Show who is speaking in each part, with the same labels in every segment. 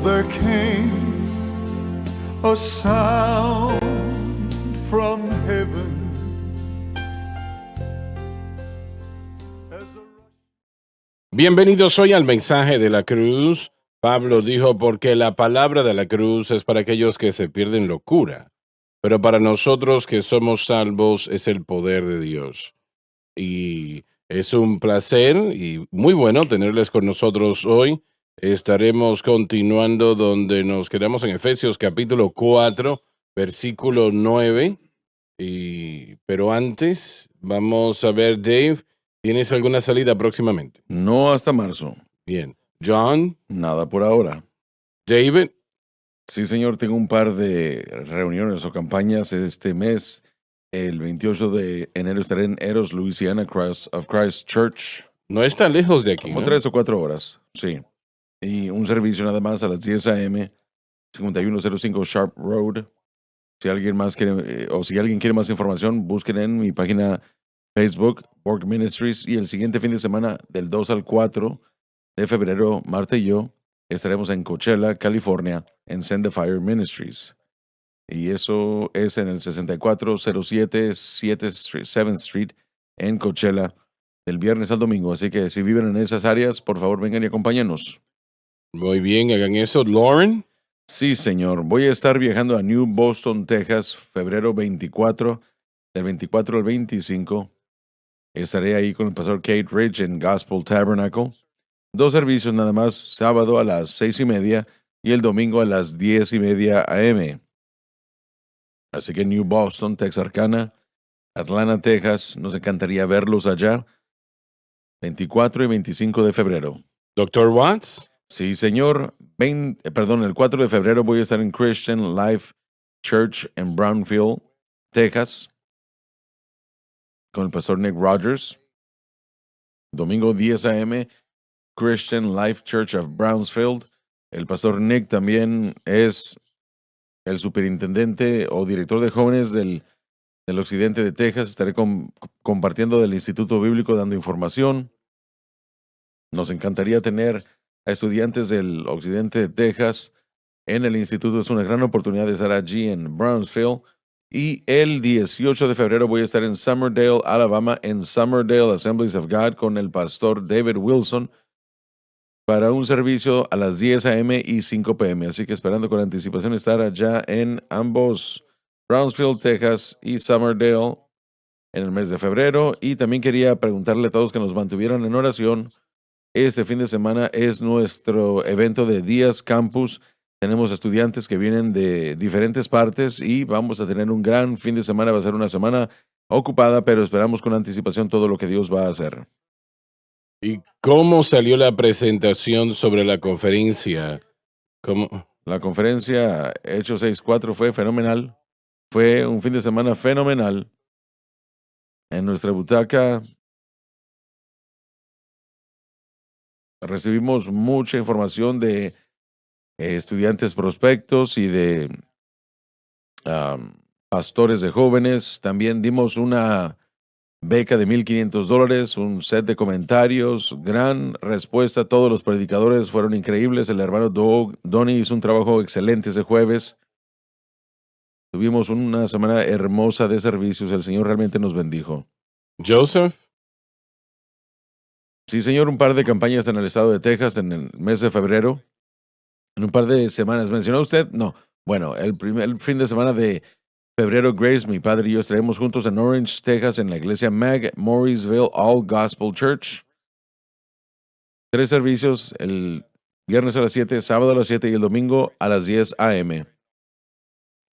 Speaker 1: there came a sound from heaven.
Speaker 2: Bienvenidos hoy al mensaje de la cruz. Pablo dijo, porque la palabra de la cruz es para aquellos que se pierden locura, pero para nosotros que somos salvos es el poder de Dios. Y es un placer y muy bueno tenerles con nosotros hoy. Estaremos continuando donde nos quedamos en Efesios capítulo 4, versículo 9. Pero antes, vamos a ver, Dave, ¿tienes alguna salida próximamente?
Speaker 3: No hasta marzo.
Speaker 2: Bien. John,
Speaker 3: Nada por ahora.
Speaker 2: David,
Speaker 3: Sí, señor, tengo un par de reuniones o campañas este mes. El 28 de enero estaré en Eros, Louisiana, Cross of Christ Church.
Speaker 2: no está lejos de aquí,
Speaker 3: Como
Speaker 2: ¿no?
Speaker 3: 3 o 4 horas, sí. Y un servicio nada más a las 10 a.m., 5105 Sharp Road. Si alguien más quiere, o si alguien quiere más información, busquen en mi página Facebook, Borg Ministries. Y el siguiente fin de semana, del 2 al 4 de febrero, Marta y yo estaremos en Coachella, California, en Send the Fire Ministries. Y eso es en el 6407 7th Street en Coachella, del viernes al domingo. Así que si viven en esas áreas, por favor vengan y acompáñenos.
Speaker 2: Muy bien, hagan eso. Lauren,
Speaker 3: Sí, señor. Voy a estar viajando a New Boston, Texas, febrero 24, del 24 al 25. Estaré ahí con el pastor Kate Rich en Gospel Tabernacle. 2 servicios nada más, sábado a las 6:30 y el domingo a las 10:30 a.m. Así que New Boston, Texarkana, Atlanta, Texas, nos encantaría verlos allá, 24 y 25 de febrero.
Speaker 2: Dr. Watts,
Speaker 3: Sí, señor. El 4 de febrero voy a estar en Christian Life Church en Brownfield, Texas, con el pastor Nick Rogers. Domingo 10 a.m., Christian Life Church of Brownsfield. El pastor Nick también es el superintendente o director de jóvenes del occidente de Texas. Estaré compartiendo del Instituto Bíblico, dando información. Nos encantaría tener a estudiantes del occidente de Texas en el instituto. Es una gran oportunidad de estar allí en Brownsville. Y el 18 de febrero voy a estar en Summerdale, Alabama, en Summerdale Assemblies of God con el pastor David Wilson para un servicio a las 10 a.m. y 5 p.m. Así que esperando con anticipación estar allá en ambos, Brownsville, Texas y Summerdale en el mes de febrero. Y también quería preguntarle a todos que nos mantuvieran en oración. Este fin de semana es nuestro evento de Días Campus. Tenemos estudiantes que vienen de diferentes partes y vamos a tener un gran fin de semana. Va a ser una semana ocupada, pero esperamos con anticipación todo lo que Dios va a hacer.
Speaker 2: ¿y cómo salió la presentación sobre la conferencia? ¿Cómo?
Speaker 3: La conferencia Hechos 6.4 fue fenomenal. Fue un fin de semana fenomenal. En nuestra butaca recibimos mucha información de estudiantes prospectos y de pastores de jóvenes. También dimos una beca de $1,500, un set de comentarios, gran respuesta. Todos los predicadores fueron increíbles. El hermano Donnie hizo un trabajo excelente ese jueves. Tuvimos una semana hermosa de servicios. El Señor realmente nos bendijo.
Speaker 2: Joseph,
Speaker 3: Sí, señor, un par de campañas en el estado de Texas en el mes de febrero. En un par de semanas. ¿Mencionó usted? No. Bueno, el primer fin de semana de febrero, Grace, mi padre y yo estaremos juntos en Orange, Texas, en la iglesia Mag Morrisville All Gospel Church. 3 servicios, el viernes a las 7, sábado a las 7 y el domingo a las 10 a.m.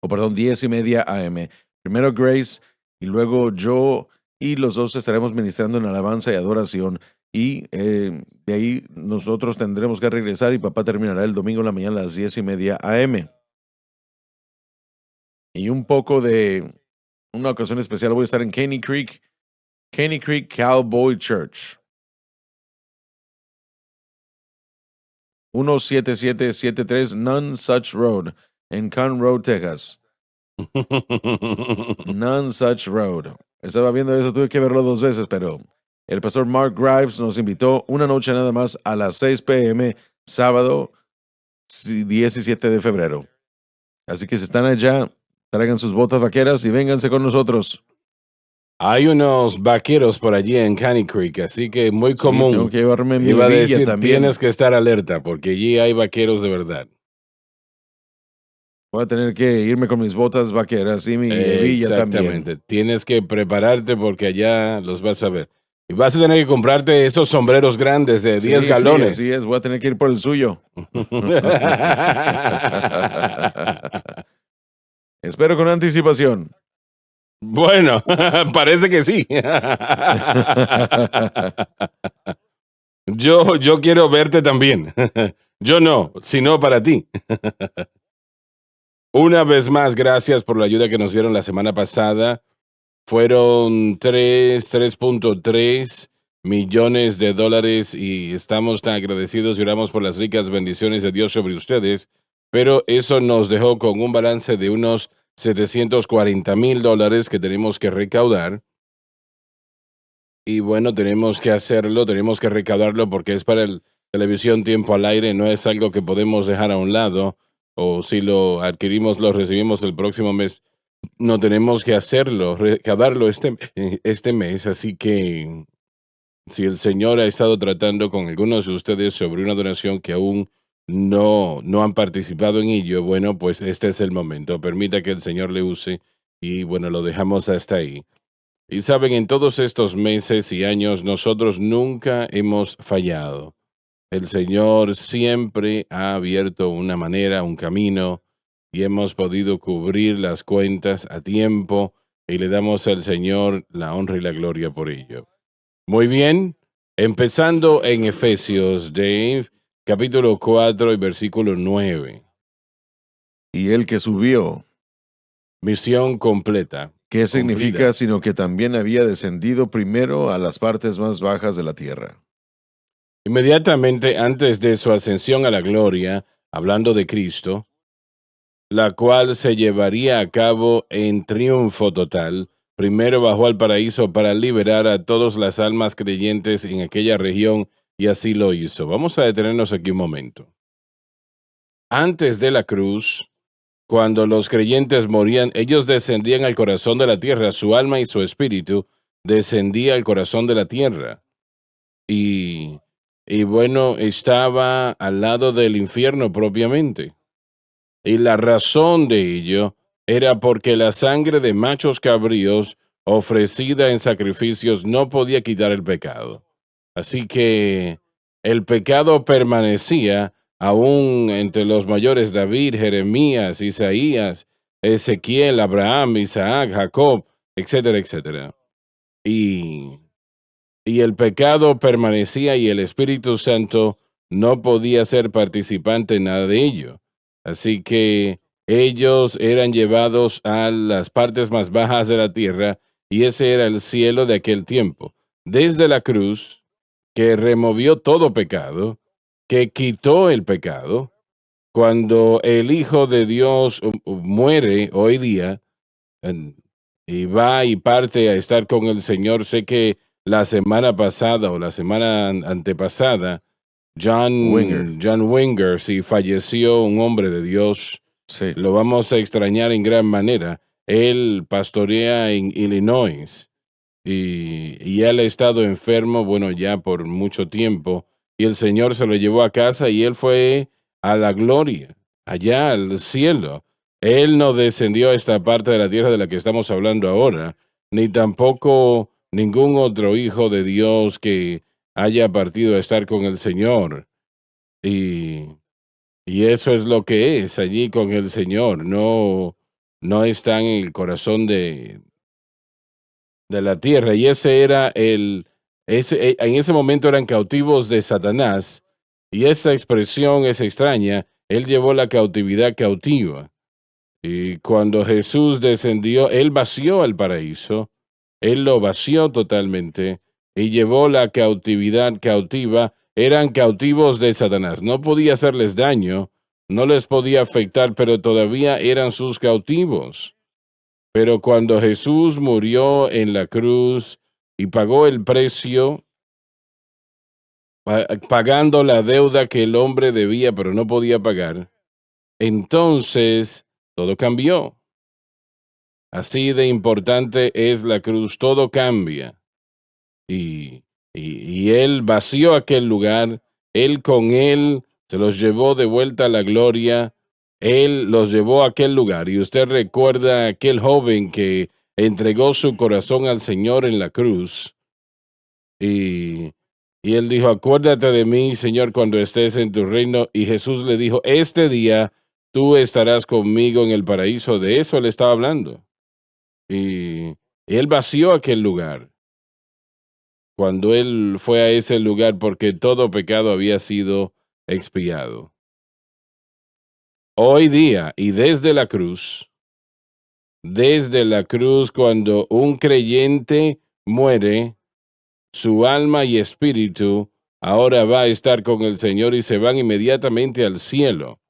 Speaker 3: 10:30 a.m. Primero Grace y luego yo y los dos estaremos ministrando en alabanza y adoración. Y de ahí nosotros tendremos que regresar y papá terminará el domingo en la mañana a las 10:30 a.m. Y un poco de una ocasión especial voy a estar en Caney Creek Cowboy Church. 17773 Nonesuch Road en Conroe, Texas. Nonesuch Road. Estaba viendo eso, tuve que verlo 2 veces, pero el pastor Mark Grives nos invitó una noche nada más a las 6 p.m. sábado 17 de febrero. Así que si están allá, traigan sus botas vaqueras y vénganse con nosotros.
Speaker 2: Hay unos vaqueros por allí en Caney Creek, así que muy
Speaker 3: Sí, tengo
Speaker 2: común.
Speaker 3: que llevarme mi
Speaker 2: Iba a
Speaker 3: hebilla
Speaker 2: decir,
Speaker 3: también.
Speaker 2: tienes que estar alerta, porque allí hay vaqueros de verdad.
Speaker 3: Voy a tener que irme con mis botas vaqueras y mi hebilla también.
Speaker 2: Exactamente. Tienes que prepararte porque allá los vas a ver. Y vas a tener que comprarte esos sombreros grandes de 10
Speaker 3: Sí,
Speaker 2: galones.
Speaker 3: así es, voy a tener que ir por el suyo. Espero con anticipación.
Speaker 2: Bueno, parece que sí. Yo quiero verte también. Yo no, sino para ti. Una vez más, gracias por la ayuda que nos dieron la semana pasada. Fueron 3.3 millones de dólares y estamos tan agradecidos y oramos por las ricas bendiciones de Dios sobre ustedes, pero eso nos dejó con un balance de unos $740,000 que tenemos que recaudar. Y bueno, tenemos que hacerlo, tenemos que recaudarlo porque es para el televisión tiempo al aire, no es algo que podemos dejar a un lado, o si lo adquirimos, lo recibimos el próximo mes. No tenemos que hacerlo, recaudarlo este mes, así que si el Señor ha estado tratando con algunos de ustedes sobre una donación que aún no han participado en ello, bueno, pues este es el momento. Permita que el Señor le use y bueno, lo dejamos hasta ahí. Y saben, en todos estos meses y años nosotros nunca hemos fallado. El Señor siempre ha abierto una manera, un camino, y hemos podido cubrir las cuentas a tiempo y le damos al Señor la honra y la gloria por ello. Muy bien, empezando en Efesios, Dave, capítulo 4 y versículo 9.
Speaker 3: Y el que subió,
Speaker 2: Misión completa.
Speaker 3: ¿qué significa?
Speaker 2: Cumplida.
Speaker 3: Sino que también había descendido primero a las partes más bajas de la tierra.
Speaker 2: Inmediatamente antes de su ascensión a la gloria, hablando de Cristo, la cual se llevaría a cabo en triunfo total, primero bajó al paraíso para liberar a todas las almas creyentes en aquella región y así lo hizo. Vamos a detenernos aquí un momento. Antes de la cruz, cuando los creyentes morían, ellos descendían al corazón de la tierra, su alma y su espíritu descendía al corazón de la tierra. Y bueno, estaba al lado del infierno propiamente. Y la razón de ello era porque la sangre de machos cabríos ofrecida en sacrificios no podía quitar el pecado. Así que el pecado permanecía aún entre los mayores David, Jeremías, Isaías, Ezequiel, Abraham, Isaac, Jacob, etcétera, etcétera. Y el pecado permanecía y el Espíritu Santo no podía ser participante en nada de ello. Así que ellos eran llevados a las partes más bajas de la tierra y ese era el cielo de aquel tiempo. Desde la cruz, que removió todo pecado, que quitó el pecado, cuando el Hijo de Dios muere hoy día y va y parte a estar con el Señor, sé que la semana pasada o la semana antepasada, John Winger, sí, falleció un hombre de Dios.
Speaker 3: Sí.
Speaker 2: Lo vamos a extrañar en gran manera. Él pastorea en Illinois y él ha estado enfermo, bueno, ya por mucho tiempo. Y el Señor se lo llevó a casa y él fue a la gloria, allá al cielo. Él no descendió a esta parte de la tierra de la que estamos hablando ahora, ni tampoco ningún otro hijo de Dios que haya partido a estar con el Señor. Y, y eso es lo que es allí con el Señor. No está en el corazón de la tierra. Y ese era en ese momento eran cautivos de Satanás. Y esa expresión es extraña. Él llevó la cautividad cautiva. Y cuando Jesús descendió, él vació el paraíso. Él lo vació totalmente y llevó la cautividad cautiva. Eran cautivos de Satanás. No podía hacerles daño, no les podía afectar, pero todavía eran sus cautivos. Pero cuando Jesús murió en la cruz y pagó el precio, pagando la deuda que el hombre debía pero no podía pagar, entonces todo cambió. Así de importante es la cruz, todo cambia. Y él vació aquel lugar, él con él se los llevó de vuelta a la gloria, él los llevó a aquel lugar. Y usted recuerda a aquel joven que entregó su corazón al Señor en la cruz. Y, y él dijo, acuérdate de mí, Señor, cuando estés en tu reino. Y Jesús le dijo, este día tú estarás conmigo en el paraíso. De eso él estaba hablando. Y él vació aquel lugar cuando él fue a ese lugar porque todo pecado había sido expiado. Hoy día y desde la cruz, cuando un creyente muere, su alma y espíritu ahora va a estar con el Señor y se van inmediatamente al cielo,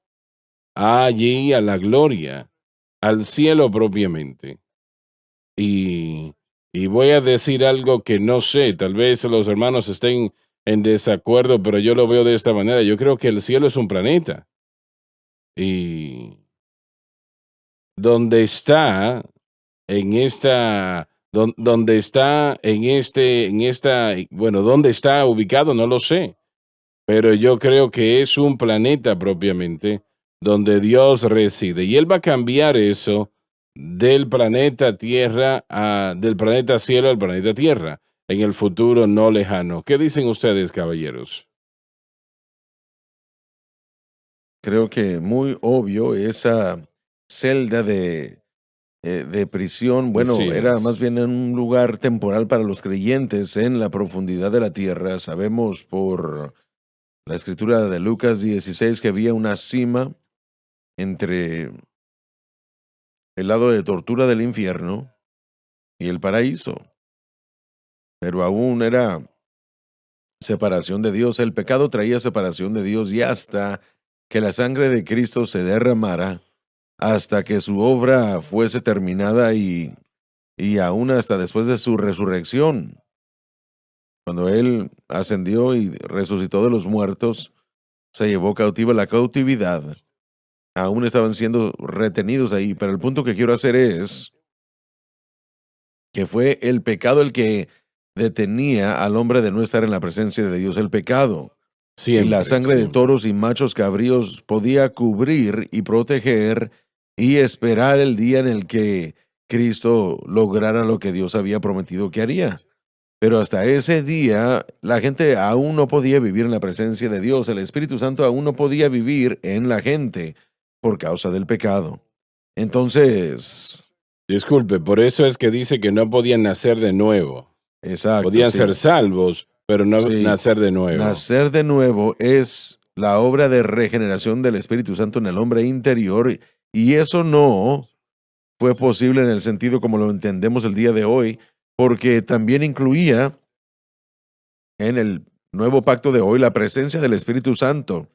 Speaker 2: allí a la gloria, al cielo propiamente. Y voy a decir algo que no sé, tal vez los hermanos estén en desacuerdo, pero yo lo veo de esta manera. Yo creo que el cielo es un planeta. Y donde está donde está bueno, dónde está ubicado, no lo sé, pero yo creo que es un planeta propiamente donde Dios reside. Y Él va a cambiar eso del planeta Tierra del planeta cielo al planeta Tierra en el futuro no lejano. ¿Qué dicen ustedes, caballeros?
Speaker 3: Creo que muy obvio esa celda de prisión,
Speaker 2: Así
Speaker 3: bueno, era más
Speaker 2: es.
Speaker 3: bien en un lugar temporal para los creyentes en la profundidad de la tierra. Sabemos por la escritura de Lucas 16 que había una cima entre el lado de tortura del infierno y el paraíso, pero aún era separación de Dios. El pecado traía separación de Dios y hasta que la sangre de Cristo se derramara, hasta que su obra fuese terminada y aún hasta después de su resurrección, cuando Él ascendió y resucitó de los muertos, se llevó cautiva la cautividad. Aún estaban siendo retenidos ahí, pero el punto que quiero hacer es que fue el pecado el que detenía al hombre de no estar en la presencia de Dios, el pecado. Y la
Speaker 2: Siempre,
Speaker 3: sangre de
Speaker 2: siempre.
Speaker 3: toros y machos cabríos podía cubrir y proteger y esperar el día en el que Cristo lograra lo que Dios había prometido que haría. Pero hasta ese día, la gente aún no podía vivir en la presencia de Dios. El Espíritu Santo aún no podía vivir en la gente por causa del pecado. Entonces,
Speaker 2: Disculpe, por eso es que dice que no podían nacer de nuevo.
Speaker 3: exacto,
Speaker 2: Podían ser
Speaker 3: sí,
Speaker 2: salvos, pero no
Speaker 3: sí.
Speaker 2: nacer de nuevo.
Speaker 3: Nacer de nuevo es la obra de regeneración del Espíritu Santo en el hombre interior y eso no fue posible en el sentido como lo entendemos el día de hoy, porque también incluía en el nuevo pacto de hoy la presencia del Espíritu Santo.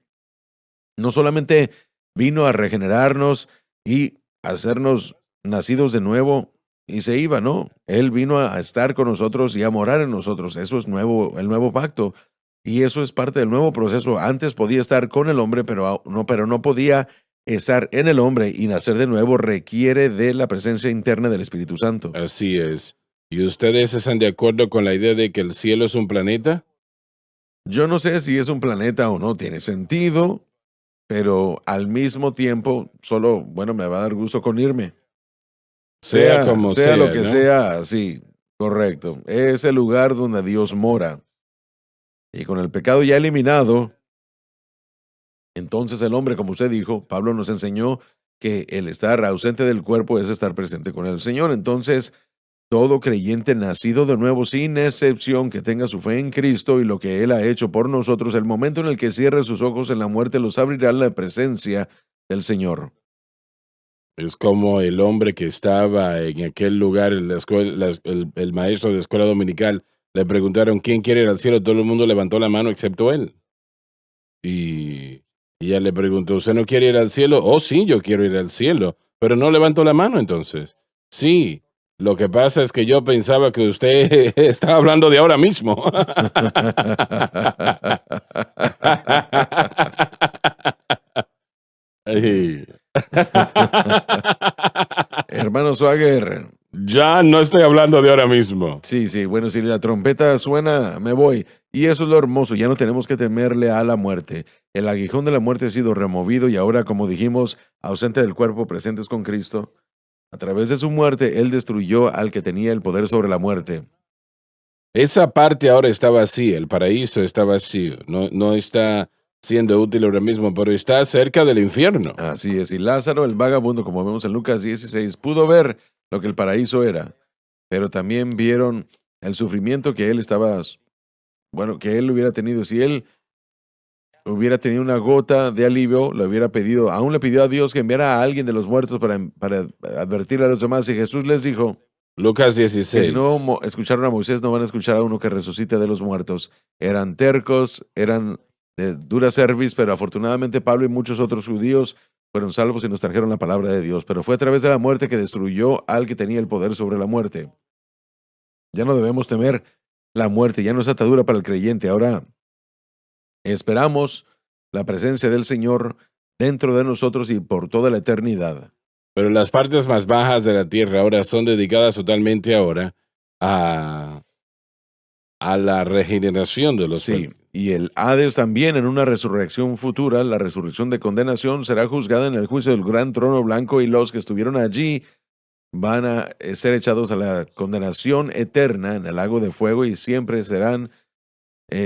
Speaker 3: No solamente vino a regenerarnos y hacernos nacidos de nuevo y se iba, ¿no? Él vino a estar con nosotros y a morar en nosotros. Eso es nuevo, el nuevo pacto. Y eso es parte del nuevo proceso. Antes podía estar con el hombre, pero no podía estar en el hombre y nacer de nuevo requiere de la presencia interna del Espíritu Santo.
Speaker 2: Así es. ¿Y ustedes están de acuerdo con la idea de que el cielo es un planeta?
Speaker 3: Yo no sé si es un planeta o no, tiene sentido, pero al mismo tiempo, solo, bueno, me va a dar gusto con irme.
Speaker 2: Sea como
Speaker 3: Sea lo
Speaker 2: sea,
Speaker 3: que
Speaker 2: ¿no?
Speaker 3: sea, sí, correcto. Es el lugar donde Dios mora. Y con el pecado ya eliminado, entonces el hombre, como usted dijo, Pablo nos enseñó que el estar ausente del cuerpo es estar presente con el Señor. Entonces, todo creyente nacido de nuevo, sin excepción, que tenga su fe en Cristo y lo que Él ha hecho por nosotros, el momento en el que cierre sus ojos en la muerte los abrirá en la presencia del Señor.
Speaker 2: Es como el hombre que estaba en aquel lugar, en la escuela, el maestro de escuela dominical, le preguntaron quién quiere ir al cielo, todo el mundo levantó la mano excepto él. Y ella le preguntó, ¿usted no quiere ir al cielo? Oh, sí, yo quiero ir al cielo, pero no levantó la mano entonces. Sí, lo que pasa es que yo pensaba que usted estaba hablando de ahora mismo. Ay,
Speaker 3: Hermano Swagger,
Speaker 2: Ya no estoy hablando de ahora mismo.
Speaker 3: sí, bueno, si la trompeta suena, me voy. Y eso es lo hermoso, ya no tenemos que temerle a la muerte. El aguijón de la muerte ha sido removido y ahora, como dijimos, ausente del cuerpo, presentes con Cristo. A través de su muerte, Él destruyó al que tenía el poder sobre la muerte.
Speaker 2: Esa parte ahora está vacía, el paraíso está vacío, no está siendo útil ahora mismo, pero está cerca del infierno.
Speaker 3: Así es, y Lázaro, el vagabundo, como vemos en Lucas 16, pudo ver lo que el paraíso era, pero también vieron el sufrimiento que él estaba, bueno, que él hubiera tenido. Si él hubiera tenido una gota de alivio, lo hubiera pedido, aún le pidió a Dios que enviara a alguien de los muertos para advertirle a los demás, y Jesús les dijo
Speaker 2: Lucas
Speaker 3: que
Speaker 2: 16.
Speaker 3: si no escucharon a Moisés, no van a escuchar a uno que resucite de los muertos. Eran tercos, eran de dura cerviz, pero afortunadamente Pablo y muchos otros judíos fueron salvos y nos trajeron la palabra de Dios. Pero fue a través de la muerte que destruyó al que tenía el poder sobre la muerte. Ya no debemos temer la muerte, ya no es atadura para el creyente. Ahora esperamos la presencia del Señor dentro de nosotros y por toda la eternidad.
Speaker 2: Pero las partes más bajas de la tierra ahora son dedicadas totalmente ahora a la regeneración de los
Speaker 3: Sí, y el Hades también en una resurrección futura, la resurrección de condenación, será juzgada en el juicio del gran trono blanco y los que estuvieron allí van a ser echados a la condenación eterna en el lago de fuego y siempre serán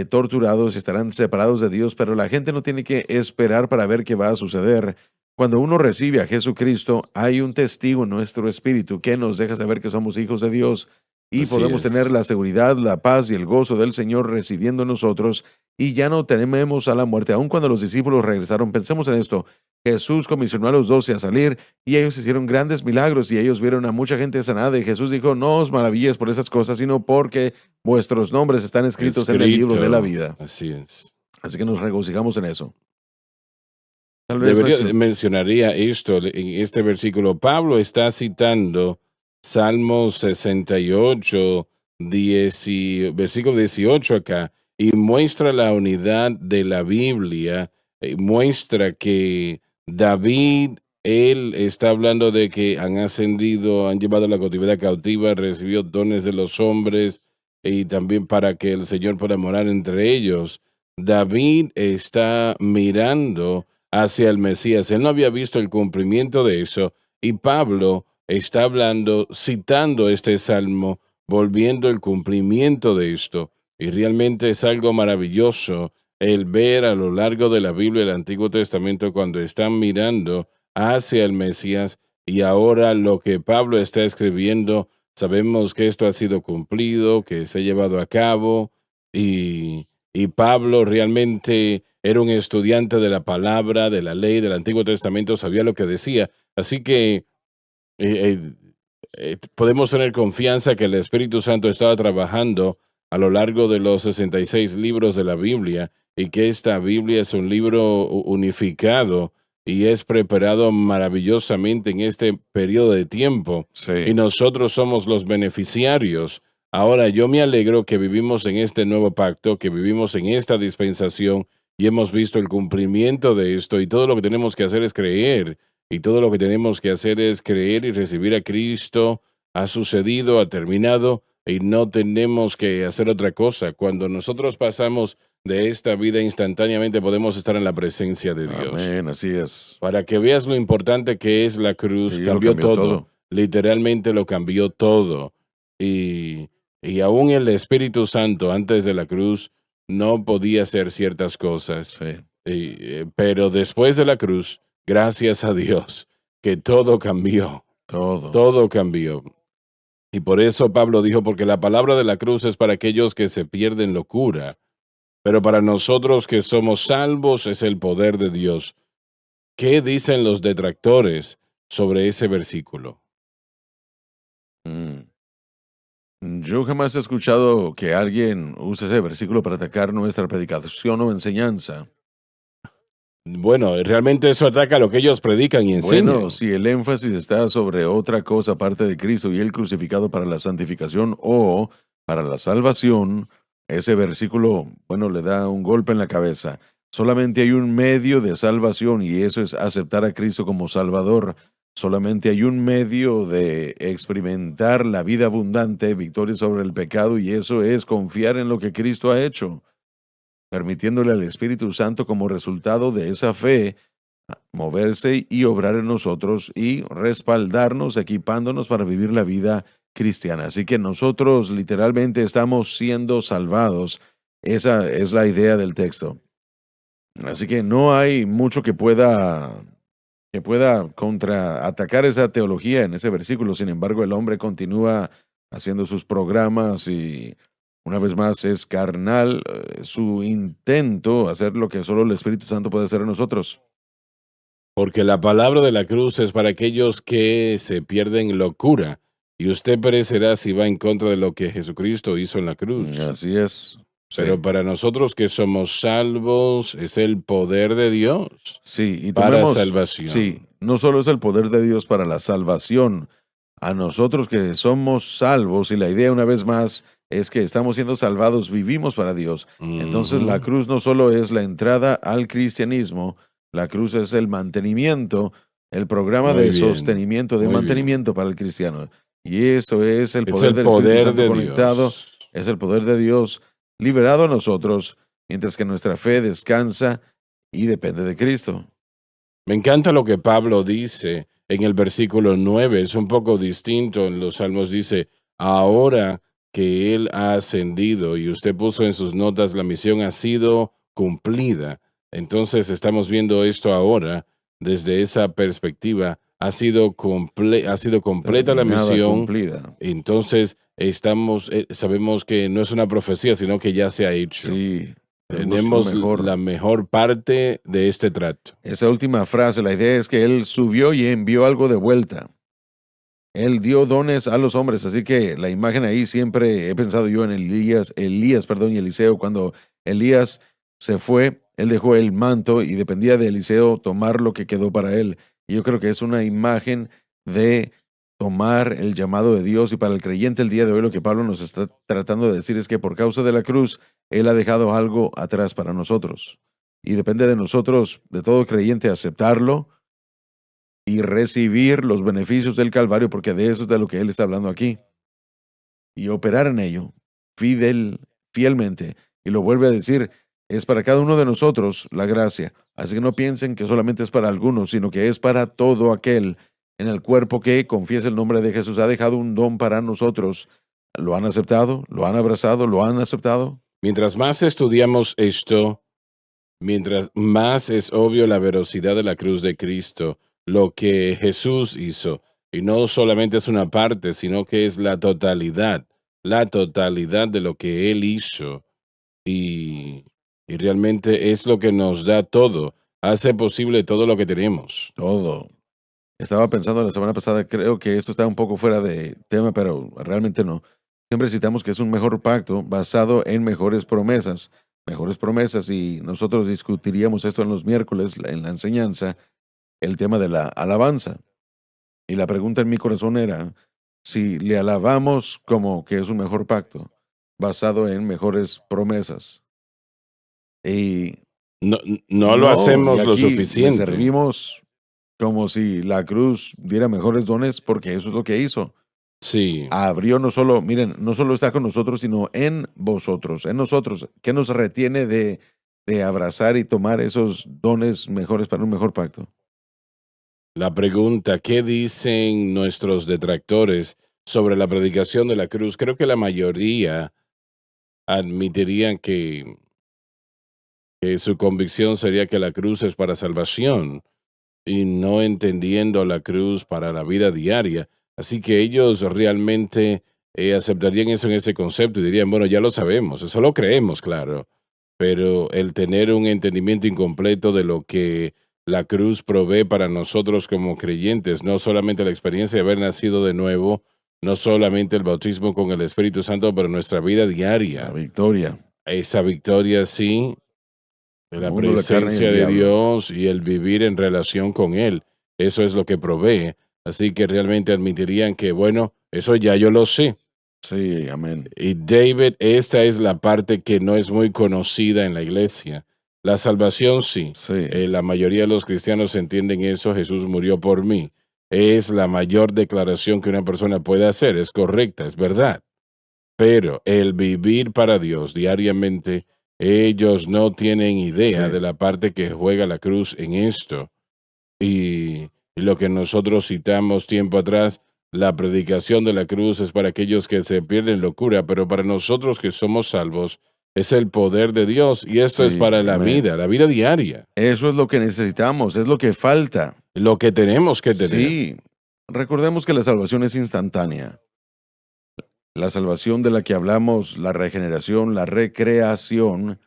Speaker 3: torturados y estarán separados de Dios, pero la gente no tiene que esperar para ver qué va a suceder. Cuando uno recibe a Jesucristo, hay un testigo en nuestro espíritu que nos deja saber que somos hijos de Dios y
Speaker 2: Así
Speaker 3: podemos
Speaker 2: es.
Speaker 3: tener la seguridad, la paz y el gozo del Señor residiendo en nosotros y ya no tememos a la muerte. Aun cuando los discípulos regresaron, pensemos en esto, Jesús comisionó a los 12 a salir y ellos hicieron grandes milagros y ellos vieron a mucha gente sanada y Jesús dijo, no os maravilles por esas cosas, sino porque vuestros nombres están escritos en el libro de la vida.
Speaker 2: Así es.
Speaker 3: Así que nos regocijamos en eso. Tal vez
Speaker 2: Mencionaría esto en este versículo. Pablo está citando Salmos 68, versículo 18 acá, y muestra la unidad de la Biblia, muestra que David, él está hablando de que han ascendido, han llevado la cautividad cautiva, recibió dones de los hombres, y también para que el Señor pueda morar entre ellos. David está mirando hacia el Mesías. Él no había visto el cumplimiento de eso y Pablo está hablando, citando este salmo, volviendo el cumplimiento de esto. Y realmente es algo maravilloso el ver a lo largo de la Biblia, el Antiguo Testamento, cuando están mirando hacia el Mesías y ahora lo que Pablo está escribiendo, sabemos que esto ha sido cumplido, que se ha llevado a cabo y Pablo realmente era un estudiante de la palabra, de la ley, del Antiguo Testamento, sabía lo que decía. Así que podemos tener confianza que el Espíritu Santo estaba trabajando a lo largo de los 66 libros de la Biblia y que esta Biblia es un libro unificado y es preparado maravillosamente en este periodo de tiempo.
Speaker 3: Sí.
Speaker 2: Y nosotros somos los beneficiarios. Ahora, yo me alegro que vivimos en este nuevo pacto, que vivimos en esta dispensación y hemos visto el cumplimiento de esto y todo lo que tenemos que hacer es creer y todo lo que tenemos que hacer es creer y recibir a Cristo. Ha sucedido, ha terminado y no tenemos que hacer otra cosa. Cuando nosotros pasamos de esta vida instantáneamente podemos estar en la presencia de Dios.
Speaker 3: Amén, así es.
Speaker 2: Para que veas lo importante que es la cruz,
Speaker 3: Sí, lo
Speaker 2: cambió
Speaker 3: cambió
Speaker 2: todo.
Speaker 3: todo.
Speaker 2: Literalmente lo cambió todo. Y aún el Espíritu Santo antes de la cruz no podía hacer ciertas cosas.
Speaker 3: Sí.
Speaker 2: Pero después de la cruz, gracias a Dios, que todo cambió. Todo cambió. Y por eso Pablo dijo, porque la palabra de la cruz es para aquellos que se pierden locura, pero para nosotros que somos salvos es el poder de Dios. ¿Qué dicen los detractores sobre ese versículo?
Speaker 3: Yo jamás he escuchado que alguien use ese versículo para atacar nuestra predicación o enseñanza.
Speaker 2: Bueno, realmente eso ataca lo que ellos predican y enseñan.
Speaker 3: Bueno, si el énfasis está sobre otra cosa aparte de Cristo y el crucificado para la santificación o para la salvación, ese versículo, bueno, le da un golpe en la cabeza. Solamente hay un medio de salvación y eso es aceptar a Cristo como Salvador. Solamente hay un medio de experimentar la vida abundante, victoria sobre el pecado, y eso es confiar en lo que Cristo ha hecho, permitiéndole al Espíritu Santo como resultado de esa fe moverse y obrar en nosotros y respaldarnos, equipándonos para vivir la vida cristiana. Así que nosotros literalmente estamos siendo salvados. Esa es la idea del texto. Así que no hay mucho que pueda contraatacar esa teología en ese versículo. Sin embargo, el hombre continúa haciendo sus programas y una vez más es carnal su intento hacer lo que solo el Espíritu Santo puede hacer en nosotros.
Speaker 2: Porque la palabra de la cruz es para aquellos que se pierden locura, y usted perecerá si va en contra de lo que Jesucristo hizo en la cruz.
Speaker 3: Así es. Sí.
Speaker 2: Pero para nosotros que somos salvos, es el poder de Dios
Speaker 3: Sí, y
Speaker 2: para salvación.
Speaker 3: Sí, no solo es el poder de Dios para la salvación, a nosotros que somos salvos, y la idea una vez más es que estamos siendo salvados, vivimos para Dios. Entonces la
Speaker 2: Ujú.
Speaker 3: cruz no solo es la entrada al cristianismo, la cruz es el mantenimiento, el programa
Speaker 2: Muy
Speaker 3: de
Speaker 2: bien,
Speaker 3: sostenimiento, de
Speaker 2: muy bien.
Speaker 3: mantenimiento para el cristiano. Y eso es el
Speaker 2: Es
Speaker 3: poder
Speaker 2: el
Speaker 3: del Espíritu
Speaker 2: poder
Speaker 3: Santo
Speaker 2: de
Speaker 3: conectado,
Speaker 2: Dios.
Speaker 3: es el poder de Dios liberado a nosotros, mientras que nuestra fe descansa y depende de Cristo.
Speaker 2: Me encanta lo que Pablo dice en el versículo 9. Es un poco distinto. En los Salmos dice, ahora que Él ha ascendido, y usted puso en sus notas, la misión ha sido cumplida. Entonces estamos viendo esto ahora desde esa perspectiva. Ha sido completa la
Speaker 3: Terminada,
Speaker 2: misión.
Speaker 3: cumplida.
Speaker 2: Entonces sabemos que no es una profecía, sino que ya se ha hecho.
Speaker 3: Sí, tenemos lo
Speaker 2: Tenemos la
Speaker 3: mejor.
Speaker 2: mejor parte de este trato.
Speaker 3: Esa última frase, la idea es que Él subió y envió algo de vuelta. Él dio dones a los hombres, así que la imagen ahí siempre he pensado yo en Elías, y Eliseo. Cuando Elías se fue, él dejó el manto y dependía de Eliseo tomar lo que quedó para él. Y yo creo que es una imagen de tomar el llamado de Dios, y para el creyente el día de hoy lo que Pablo nos está tratando de decir es que por causa de la cruz, Él ha dejado algo atrás para nosotros. Y depende de nosotros, de todo creyente, aceptarlo y recibir los beneficios del Calvario, porque de eso es de lo que Él está hablando aquí, y operar en ello fielmente. Y lo vuelve a decir, es para cada uno de nosotros la gracia. Así que no piensen que solamente es para algunos, sino que es para todo aquel en el cuerpo que confiesa el nombre de Jesús. Ha dejado un don para nosotros. ¿Lo han aceptado? ¿Lo han abrazado? ¿Lo han aceptado?
Speaker 2: Mientras más estudiamos esto, mientras más es obvio la veracidad de la cruz de Cristo, lo que Jesús hizo, y no solamente es una parte, sino que es la totalidad de lo que Él hizo, y realmente es lo que nos da todo, hace posible todo lo que tenemos.
Speaker 3: Todo. Estaba pensando la semana pasada, creo que esto está un poco fuera de tema, pero realmente no. Siempre citamos que es un mejor pacto basado en mejores promesas, y nosotros discutiríamos esto en los miércoles, en la enseñanza, el tema de la alabanza. Y la pregunta en mi corazón era, si le alabamos como que es un mejor pacto, basado en mejores promesas, y
Speaker 2: No, no lo
Speaker 3: no, y
Speaker 2: hacemos lo
Speaker 3: aquí le
Speaker 2: suficiente.
Speaker 3: servimos como si la cruz diera mejores dones, porque eso es lo que hizo.
Speaker 2: Sí.
Speaker 3: Abrió no solo, miren, no solo está con nosotros, sino en vosotros, en nosotros. ¿Qué nos retiene de abrazar y tomar esos dones mejores para un mejor pacto?
Speaker 2: La pregunta, ¿qué dicen nuestros detractores sobre la predicación de la cruz? Creo que la mayoría admitirían que su convicción sería que la cruz es para salvación, y no entendiendo la cruz para la vida diaria. Así que ellos realmente aceptarían eso en ese concepto y dirían, bueno, ya lo sabemos, eso lo creemos, claro, pero el tener un entendimiento incompleto de lo que la cruz provee para nosotros como creyentes, no solamente la experiencia de haber nacido de nuevo, no solamente el bautismo con el Espíritu Santo, pero nuestra vida
Speaker 3: La
Speaker 2: diaria.
Speaker 3: victoria,
Speaker 2: Esa victoria, sí, de
Speaker 3: el
Speaker 2: la
Speaker 3: mundo, la carne y
Speaker 2: presencia
Speaker 3: el
Speaker 2: de
Speaker 3: diablo.
Speaker 2: Dios y el vivir en relación con Él. Eso es lo que provee. Así que realmente admitirían que, bueno, eso ya yo lo sé.
Speaker 3: Sí, amén.
Speaker 2: Y David, esta es la parte que no es muy conocida en la iglesia. La salvación sí.
Speaker 3: Sí.
Speaker 2: La mayoría de los cristianos entienden eso. Jesús murió por mí. Es la mayor declaración que una persona puede hacer. Es correcta, es verdad. Pero el vivir para Dios diariamente, ellos no tienen idea
Speaker 3: Sí.
Speaker 2: de la parte que juega la cruz en esto. Y lo que nosotros citamos tiempo atrás, la predicación de la cruz es para aquellos que se pierden locura, pero para nosotros que somos salvos, es el poder de Dios y esto es
Speaker 3: Sí,
Speaker 2: para
Speaker 3: amén.
Speaker 2: la vida diaria,
Speaker 3: Eso es lo que necesitamos, es lo que falta.
Speaker 2: lo que tenemos que tener.
Speaker 3: Sí. Recordemos que la salvación es instantánea. La salvación de la que hablamos, la regeneración, la recreación,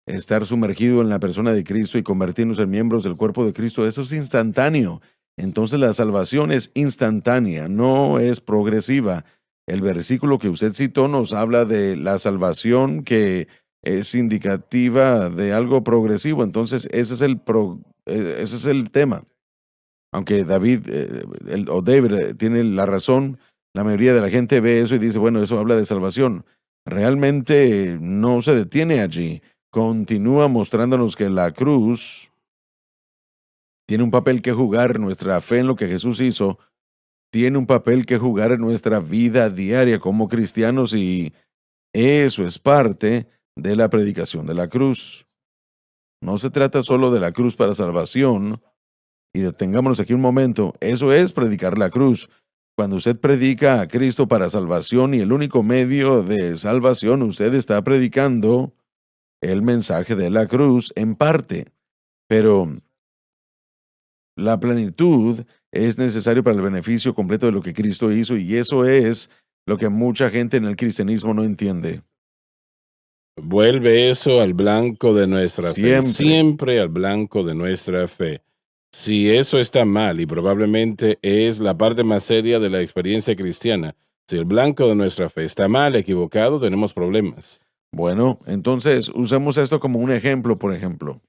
Speaker 3: estar sumergido en la persona de Cristo y convertirnos en miembros del cuerpo de Cristo, eso es instantáneo. Entonces la salvación es instantánea, no es progresiva. El versículo que usted citó nos habla de la salvación que es indicativa de algo progresivo. Entonces ese es el tema. Aunque David o David tiene la razón, la mayoría de la gente ve eso y dice, bueno, eso habla de salvación. Realmente no se detiene allí. Continúa mostrándonos que la cruz tiene un papel que jugar, nuestra fe en lo que Jesús hizo, tiene un papel que jugar en nuestra vida diaria como cristianos y eso es parte de la predicación de la cruz. No se trata solo de la cruz para salvación, y detengámonos aquí un momento, eso es predicar la cruz. Cuando usted predica a Cristo para salvación y el único medio de salvación, usted está predicando el mensaje de la cruz en parte, pero la plenitud es necesario para el beneficio completo de lo que Cristo hizo y eso es lo que mucha gente en el cristianismo no entiende.
Speaker 2: Vuelve eso al blanco de nuestra fe,
Speaker 3: Siempre.
Speaker 2: siempre al blanco de nuestra fe. Si eso está mal, y probablemente es la parte más seria de la experiencia cristiana, si el blanco de nuestra fe está mal, equivocado, tenemos problemas.
Speaker 3: Bueno, entonces usemos esto como un ejemplo, por ejemplo.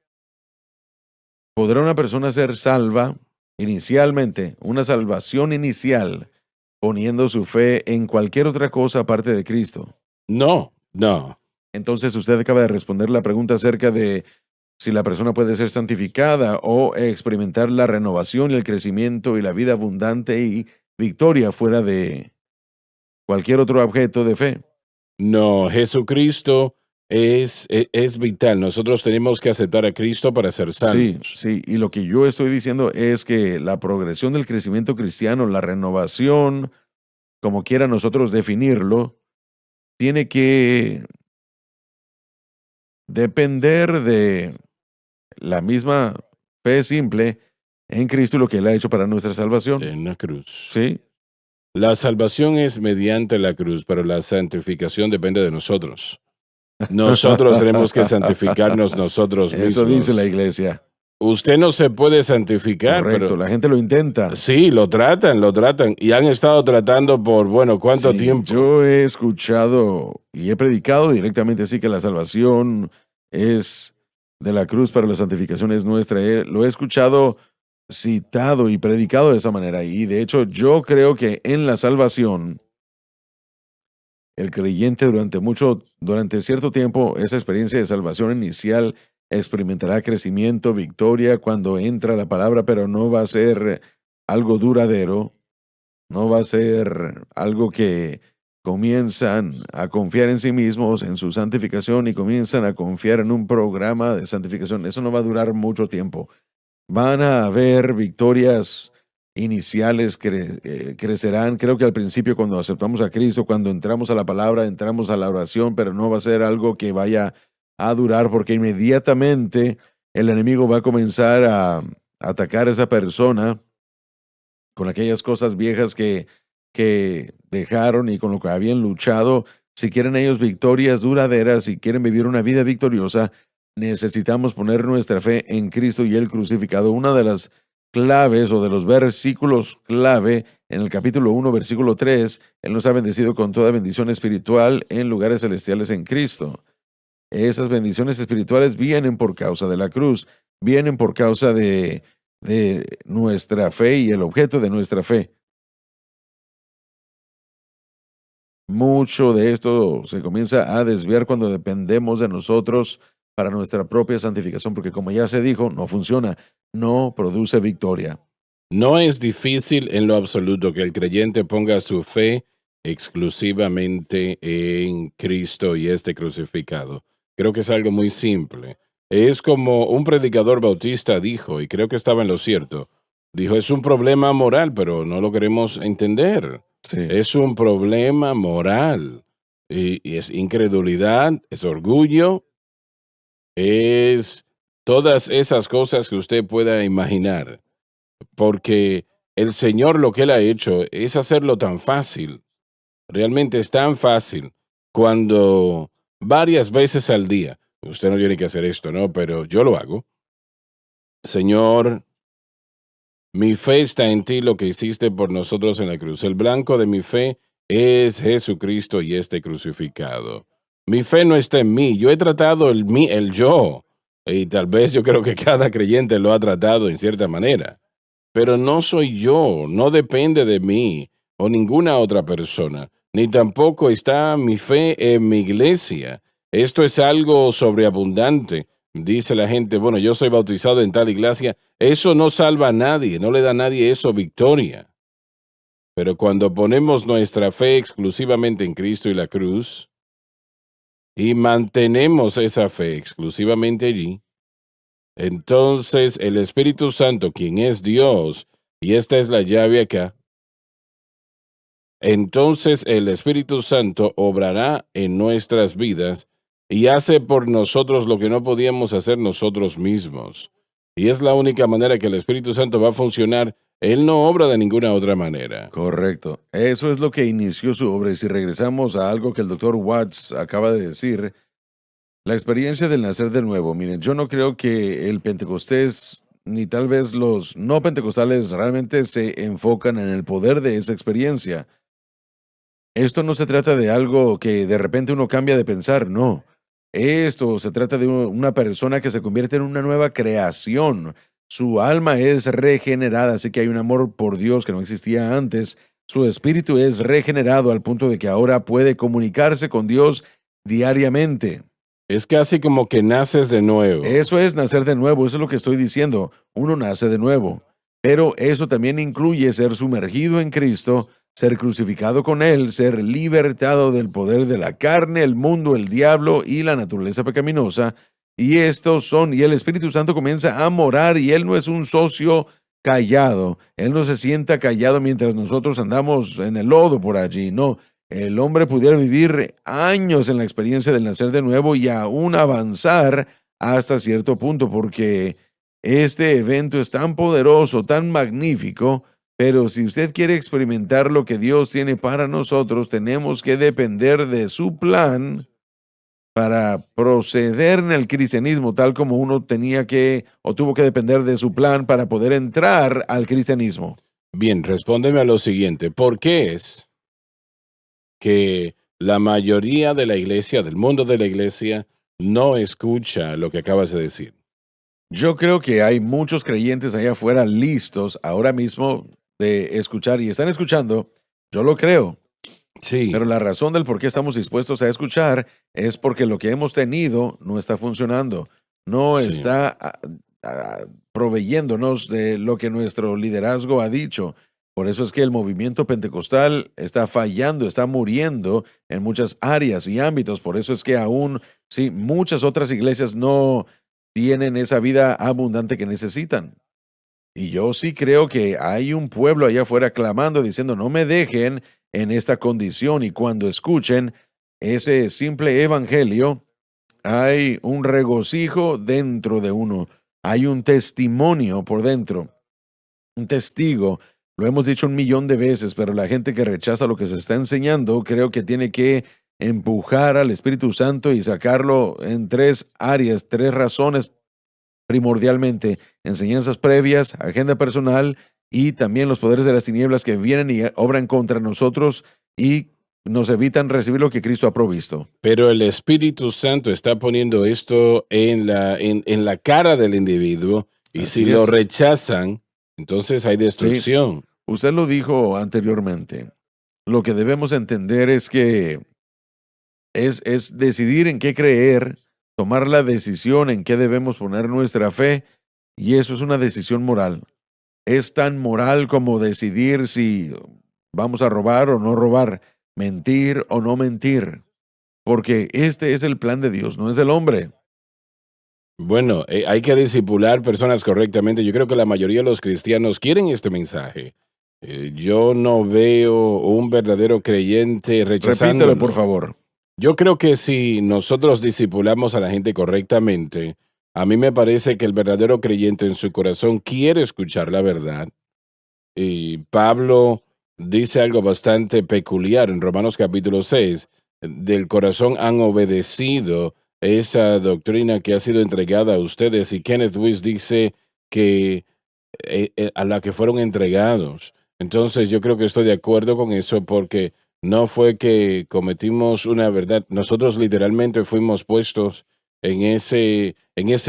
Speaker 3: ¿Podrá una persona ser salva inicialmente, una salvación inicial, poniendo su fe en cualquier otra cosa aparte de Cristo?
Speaker 2: No, no.
Speaker 3: Entonces usted acaba de responder la pregunta acerca de si la persona puede ser santificada o experimentar la renovación y el crecimiento y la vida abundante y victoria fuera de cualquier otro objeto de fe.
Speaker 2: No, Jesucristo es vital. Nosotros tenemos que aceptar a Cristo para ser
Speaker 3: Sí,
Speaker 2: salvos.
Speaker 3: sí, y lo que yo estoy diciendo es que la progresión del crecimiento cristiano, la renovación, como quiera nosotros definirlo, tiene que depender de la misma fe simple en Cristo y lo que Él ha hecho para nuestra salvación.
Speaker 2: En la cruz.
Speaker 3: Sí,
Speaker 2: La salvación es mediante la cruz, pero la santificación depende de nosotros. Nosotros tenemos que santificarnos nosotros
Speaker 3: eso dice la
Speaker 2: mismos.
Speaker 3: iglesia.
Speaker 2: Usted no se puede santificar,
Speaker 3: Correcto,
Speaker 2: pero
Speaker 3: la gente lo intenta.
Speaker 2: sí, lo tratan y han estado tratando por, bueno, ¿cuánto
Speaker 3: Sí,
Speaker 2: tiempo?
Speaker 3: yo he escuchado y he predicado directamente así que la salvación es de la cruz para la santificación es nuestra. Lo he escuchado citado y predicado de esa manera. Y de hecho yo creo que en la salvación el creyente durante cierto tiempo, esa experiencia de salvación inicial experimentará crecimiento, victoria cuando entra la palabra, pero no va a ser algo duradero, no va a ser algo que comienzan a confiar en sí mismos, en su santificación y comienzan a confiar en un programa de santificación. Eso no va a durar mucho tiempo. Van a haber victorias iniciales, crecerán. Creo que al principio cuando aceptamos a Cristo, cuando entramos a la palabra, entramos a la oración, pero no va a ser algo que vaya a durar porque inmediatamente el enemigo va a comenzar a atacar a esa persona con aquellas cosas viejas que dejaron y con lo que habían luchado. Si quieren ellos victorias duraderas, si quieren vivir una vida victoriosa, necesitamos poner nuestra fe en Cristo y el crucificado. Una de las claves o de los versículos clave en el capítulo 1, versículo 3, Él nos ha bendecido con toda bendición espiritual en lugares celestiales en Cristo. Esas bendiciones espirituales vienen por causa de la cruz, vienen por causa de nuestra fe y el objeto de nuestra fe. Mucho de esto se comienza a desviar cuando dependemos de nosotros para nuestra propia santificación, porque como ya se dijo, no funciona, no produce victoria.
Speaker 2: No es difícil en lo absoluto que el creyente ponga su fe exclusivamente en Cristo y este crucificado. Creo que es algo muy simple. Es como un predicador bautista dijo, y creo que estaba en lo cierto. Dijo, es un problema moral, pero no lo queremos entender.
Speaker 3: Sí,
Speaker 2: Es un problema moral. Y es incredulidad, es orgullo, es todas esas cosas que usted pueda imaginar. Porque el Señor lo que Él ha hecho es hacerlo tan fácil. Realmente es tan fácil cuando varias veces al día, usted no tiene que hacer esto, ¿no? Pero yo lo hago. Señor, mi fe está en ti, lo que hiciste por nosotros en la cruz. El blanco de mi fe es Jesucristo y este crucificado. Mi fe no está en mí. Yo he tratado el yo. Y tal vez yo creo que cada creyente lo ha tratado en cierta manera. Pero no soy yo, no depende de mí o ninguna otra persona, ni tampoco está mi fe en mi iglesia. Esto es algo sobreabundante. Dice la gente, bueno, yo soy bautizado en tal iglesia. Eso no salva a nadie, no le da a nadie eso victoria. Pero cuando ponemos nuestra fe exclusivamente en Cristo y la cruz y mantenemos esa fe exclusivamente allí, entonces el Espíritu Santo, quien es Dios, y esta es la llave acá, entonces el Espíritu Santo obrará en nuestras vidas y hace por nosotros lo que no podíamos hacer nosotros mismos. Y es la única manera que el Espíritu Santo va a funcionar. Él no obra de ninguna otra manera.
Speaker 3: correcto. Eso es lo que inició su obra. Y si regresamos a algo que el doctor Watts acaba de decir, la experiencia del nacer de nuevo. Miren, yo no creo que el Pentecostés ni tal vez los no pentecostales realmente se enfocan en el poder de esa experiencia. Esto no se trata de algo que de repente uno cambia de pensar, no. Esto se trata de una persona que se convierte en una nueva creación. Su alma es regenerada, así que hay un amor por Dios que no existía antes. Su espíritu es regenerado al punto de que ahora puede comunicarse con Dios diariamente.
Speaker 2: Es casi como que naces de nuevo.
Speaker 3: Eso es nacer de nuevo, eso es lo que estoy diciendo. Uno nace de nuevo. Pero eso también incluye ser sumergido en Cristo, ser crucificado con Él, ser libertado del poder de la carne, el mundo, el diablo y la naturaleza pecaminosa. Y y el Espíritu Santo comienza a morar y Él no es un socio callado. Él no se sienta callado mientras nosotros andamos en el lodo por allí, no. El hombre pudiera vivir años en la experiencia del nacer de nuevo y aún avanzar hasta cierto punto, porque este evento es tan poderoso, tan magnífico, pero si usted quiere experimentar lo que Dios tiene para nosotros, tenemos que depender de su plan para proceder en el cristianismo, tal como uno tenía que o tuvo que depender de su plan para poder entrar al cristianismo.
Speaker 2: Bien, respóndeme a lo siguiente. ¿Por qué es que la mayoría de la iglesia, del mundo de la iglesia, no escucha lo que acabas de decir?
Speaker 3: Yo creo que hay muchos creyentes allá afuera listos ahora mismo de escuchar y están escuchando, yo lo creo,
Speaker 2: Sí,
Speaker 3: pero la razón del por qué estamos dispuestos a escuchar es porque lo que hemos tenido no está funcionando, no
Speaker 2: sí.
Speaker 3: está proveyéndonos de lo que nuestro liderazgo ha dicho. Por eso es que el movimiento pentecostal está fallando, está muriendo en muchas áreas y ámbitos. Por eso es que aún, sí, muchas otras iglesias no tienen esa vida abundante que necesitan. Y yo sí creo que hay un pueblo allá afuera clamando, diciendo, no me dejen en esta condición. Y cuando escuchen ese simple evangelio, hay un regocijo dentro de uno. Hay un testimonio por dentro, un testigo. Lo hemos dicho 1,000,000 de veces, pero la gente que rechaza lo que se está enseñando, creo que tiene que empujar al Espíritu Santo y sacarlo en 3 áreas, 3 razones primordialmente: enseñanzas previas, agenda personal y también los poderes de las tinieblas que vienen y obran contra nosotros y nos evitan recibir lo que Cristo ha provisto.
Speaker 2: Pero el Espíritu Santo está poniendo esto en la cara del individuo y si
Speaker 3: Así
Speaker 2: lo
Speaker 3: es.
Speaker 2: rechazan, entonces hay
Speaker 3: Sí,
Speaker 2: destrucción.
Speaker 3: usted lo dijo anteriormente. Lo que debemos entender es que es decidir en qué creer tomar la decisión en qué debemos poner nuestra fe, y eso es una decisión moral. Es tan moral como decidir si vamos a robar o no robar, mentir o no mentir, porque este es el plan de Dios, no es del hombre.
Speaker 2: Bueno, hay que discipular personas correctamente. Yo creo que la mayoría de los cristianos quieren este mensaje. Yo no veo un verdadero creyente
Speaker 3: Repítelo, por
Speaker 2: rechazándolo.
Speaker 3: favor.
Speaker 2: Yo creo que si nosotros discipulamos a la gente correctamente, a mí me parece que el verdadero creyente en su corazón quiere escuchar la verdad. Y Pablo dice algo bastante peculiar en Romanos capítulo 6. Del corazón han obedecido esa doctrina que ha sido entregada a ustedes. Y Kenneth Wuest dice que a la que fueron entregados. Entonces yo creo que estoy de acuerdo con eso porque no fue que cometimos una verdad. Nosotros literalmente fuimos puestos en ese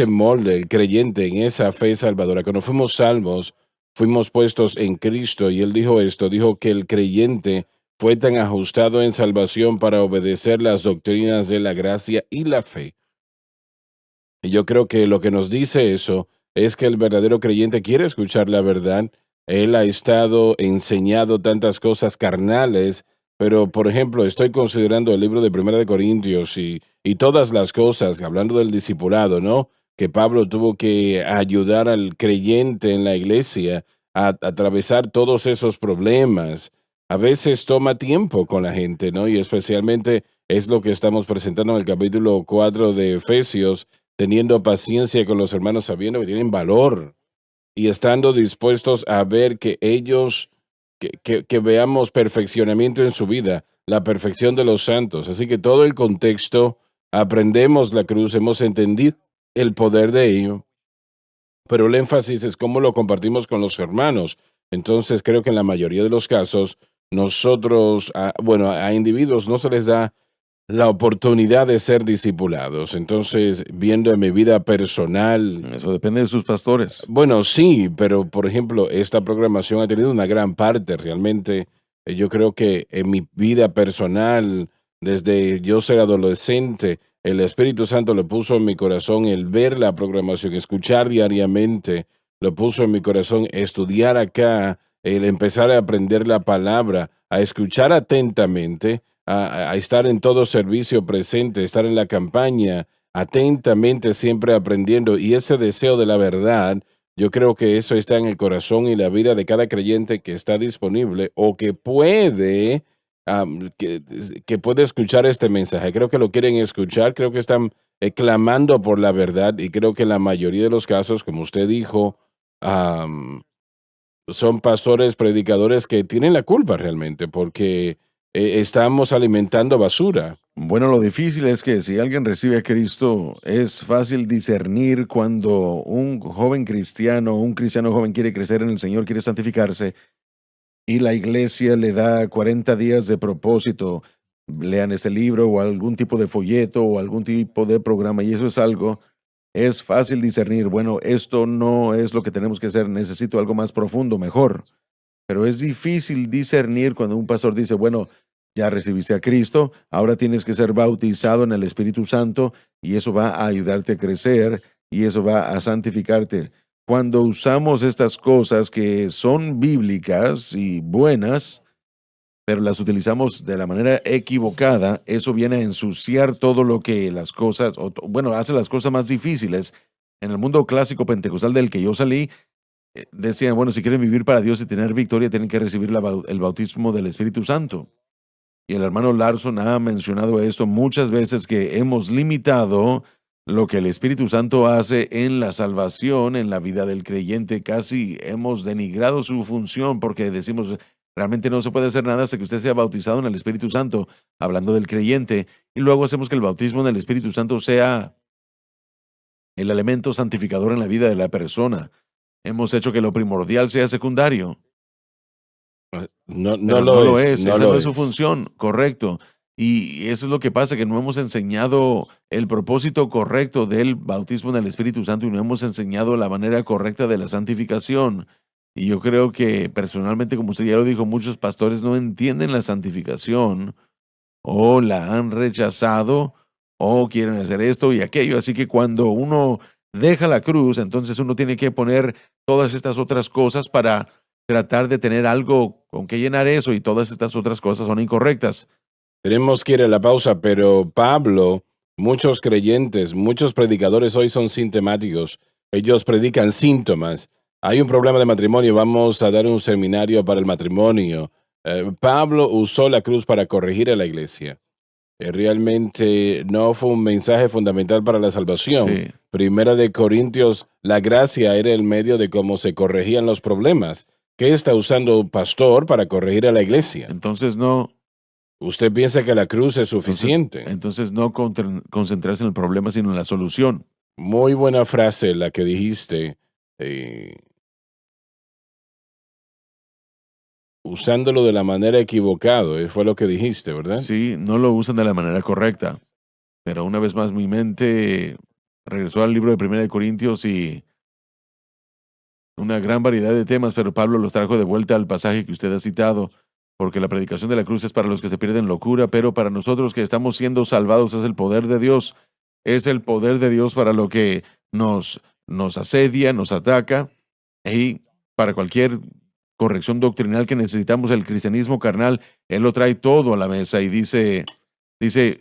Speaker 2: molde, el creyente, en esa fe salvadora. Cuando fuimos salvos, fuimos puestos en Cristo y él dijo esto, dijo que el creyente fue tan ajustado en salvación para obedecer las doctrinas de la gracia y la fe. Y yo creo que lo que nos dice eso es que el verdadero creyente quiere escuchar la verdad. Él ha estado enseñado tantas cosas carnales, pero por ejemplo, estoy considerando el libro de Primera de Corintios y todas las cosas, hablando del discipulado, ¿no? Que Pablo tuvo que ayudar al creyente en la iglesia a atravesar todos esos problemas. A veces toma tiempo con la gente, ¿no? Y especialmente es lo que estamos presentando en el capítulo 4 de Efesios, teniendo paciencia con los hermanos, sabiendo que tienen valor y estando dispuestos a ver que ellos, que veamos perfeccionamiento en su vida, la perfección de los santos. Así que todo el contexto, aprendemos la cruz, hemos entendido el poder de ello, pero el énfasis es cómo lo compartimos con los hermanos. Entonces creo que en la mayoría de los casos, nosotros, bueno, a individuos no se les da la oportunidad de ser discipulados. Entonces, viendo en mi vida personal,
Speaker 3: Eso depende de sus pastores.
Speaker 2: bueno, sí, pero por ejemplo, esta programación ha tenido una gran parte realmente. Yo creo que en mi vida personal, desde yo ser adolescente, el Espíritu Santo le puso en mi corazón el ver la programación, escuchar diariamente, lo puso en mi corazón estudiar acá, el empezar a aprender la palabra, a escuchar atentamente, a estar en todo servicio presente, estar en la campaña, atentamente, siempre aprendiendo. Y ese deseo de la verdad, yo creo que eso está en el corazón y la vida de cada creyente que está disponible o que puede, que puede escuchar este mensaje. Creo que lo quieren escuchar, creo que están clamando por la verdad y creo que en la mayoría de los casos, como usted dijo, am, son pastores, predicadores que tienen la culpa realmente porque estamos alimentando basura.
Speaker 3: Bueno, lo difícil es que si alguien recibe a Cristo, es fácil discernir cuando un joven cristiano, un cristiano joven quiere crecer en el Señor, quiere santificarse, y la iglesia le da 40 días de propósito. Lean este libro o algún tipo de folleto o algún tipo de programa, y eso es algo, es fácil discernir, bueno, esto no es lo que tenemos que hacer, necesito algo más profundo, mejor. Pero es difícil discernir cuando un pastor dice, bueno, ya recibiste a Cristo, ahora tienes que ser bautizado en el Espíritu Santo y eso va a ayudarte a crecer y eso va a santificarte. Cuando usamos estas cosas que son bíblicas y buenas, pero las utilizamos de la manera equivocada, eso viene a ensuciar todo lo que las cosas, bueno, hace las cosas más difíciles. En el mundo clásico pentecostal del que yo salí, decían, bueno, si quieren vivir para Dios y tener victoria, tienen que recibir el bautismo del Espíritu Santo. Y el hermano Larson ha mencionado esto muchas veces, que hemos limitado lo que el Espíritu Santo hace en la salvación, en la vida del creyente. Casi hemos denigrado su función porque decimos, realmente no se puede hacer nada hasta que usted sea bautizado en el Espíritu Santo, hablando del creyente. Y luego hacemos que el bautismo en el Espíritu Santo sea el elemento santificador en la vida de la persona. Hemos hecho que lo primordial sea secundario,
Speaker 2: No, no
Speaker 3: pero no
Speaker 2: lo
Speaker 3: lo
Speaker 2: es,
Speaker 3: es,
Speaker 2: no
Speaker 3: esa no
Speaker 2: lo
Speaker 3: es su
Speaker 2: es.
Speaker 3: función, correcto. Y eso es lo que pasa, que no hemos enseñado el propósito correcto del bautismo en el Espíritu Santo y no hemos enseñado la manera correcta de la santificación. Y yo creo que personalmente, como usted ya lo dijo, muchos pastores no entienden la santificación o la han rechazado o quieren hacer esto y aquello. Así que cuando uno deja la cruz, entonces uno tiene que poner todas estas otras cosas para tratar de tener algo con que llenar eso, y todas estas otras cosas son incorrectas.
Speaker 2: Tenemos que ir a la pausa, pero Pablo, muchos creyentes, muchos predicadores hoy son sintomáticos. Ellos predican síntomas. Hay un problema de matrimonio, vamos a dar un seminario para el matrimonio. Pablo usó la cruz para corregir a la iglesia. Realmente no fue un mensaje fundamental para la salvación.
Speaker 3: Sí.
Speaker 2: Primera de Corintios, la gracia era el medio de cómo se corregían los problemas. ¿Qué está usando un pastor para corregir a la iglesia?
Speaker 3: Entonces no,
Speaker 2: ¿Usted piensa que la cruz es suficiente?
Speaker 3: entonces no concentrarse en el problema, sino en la solución.
Speaker 2: Muy buena frase la que dijiste, usándolo de la manera equivocada, fue lo que dijiste, ¿verdad?
Speaker 3: Sí, no lo usan de la manera correcta. Pero una vez más mi mente regresó al libro de Primera de Corintios y una gran variedad de temas, pero Pablo los trajo de vuelta al pasaje que usted ha citado, porque la predicación de la cruz es para los que se pierden locura, pero para nosotros que estamos siendo salvados es el poder de Dios. Es el poder de Dios para lo que nos asedia, nos ataca, y para cualquier corrección doctrinal que necesitamos. El cristianismo carnal, Él lo trae todo a la mesa y dice,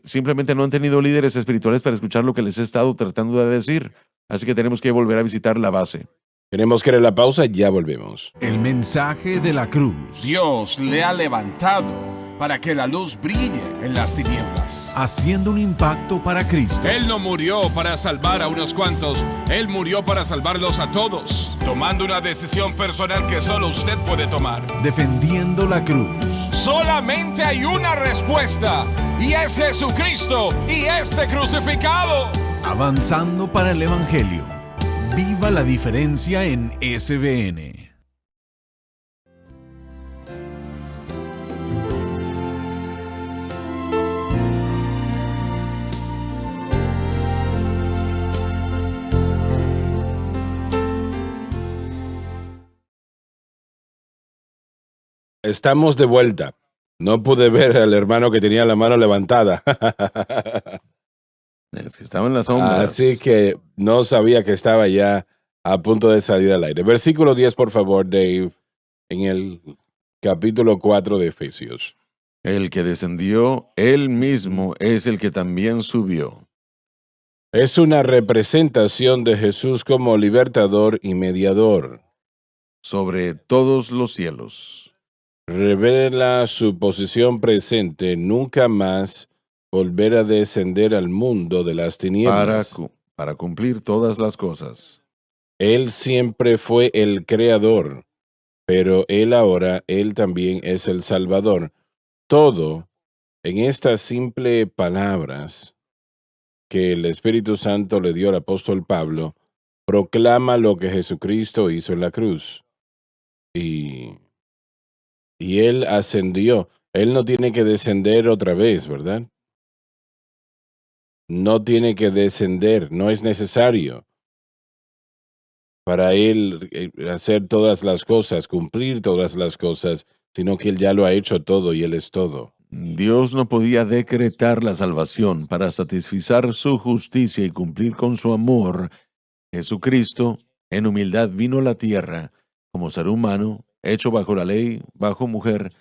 Speaker 3: simplemente no han tenido líderes espirituales para escuchar lo que les he estado tratando de decir. Así que tenemos que volver a visitar la base.
Speaker 2: Tenemos que ir a la pausa, ya volvemos.
Speaker 4: El mensaje de la cruz.
Speaker 5: Dios le ha levantado para que la luz brille en las tinieblas.
Speaker 4: Haciendo un impacto para Cristo.
Speaker 6: Él no murió para salvar a unos cuantos, Él murió para salvarlos a todos, tomando una decisión personal que solo usted puede tomar.
Speaker 4: Defendiendo la cruz.
Speaker 6: Solamente hay una respuesta, y es Jesucristo y este crucificado.
Speaker 4: Avanzando para el Evangelio. Viva la diferencia en SBN.
Speaker 2: Estamos de vuelta. No pude ver al hermano que tenía la mano levantada.
Speaker 3: Es que estaba en las sombras.
Speaker 2: Así que no sabía que estaba ya a punto de salir al aire. Versículo 10, por favor, Dave, en el capítulo 4 de Efesios.
Speaker 3: El que descendió, Él mismo es el que también subió.
Speaker 2: Es una representación de Jesús como libertador y mediador.
Speaker 3: Sobre todos los cielos.
Speaker 2: Revela su posición presente, nunca más volver a descender al mundo de las tinieblas.
Speaker 3: Para cumplir todas las cosas.
Speaker 2: Él siempre fue el creador, pero él también es el salvador. Todo en estas simples palabras que el Espíritu Santo le dio al apóstol Pablo, proclama lo que Jesucristo hizo en la cruz. Y Él ascendió. Él no tiene que descender otra vez, ¿verdad? No tiene que descender, no es necesario para Él hacer todas las cosas, cumplir todas las cosas, sino que Él ya lo ha hecho todo y Él es todo.
Speaker 3: Dios no podía decretar la salvación para satisfacer su justicia y cumplir con su amor. Jesucristo, en humildad, vino a la tierra como ser humano, hecho bajo la ley, bajo mujer,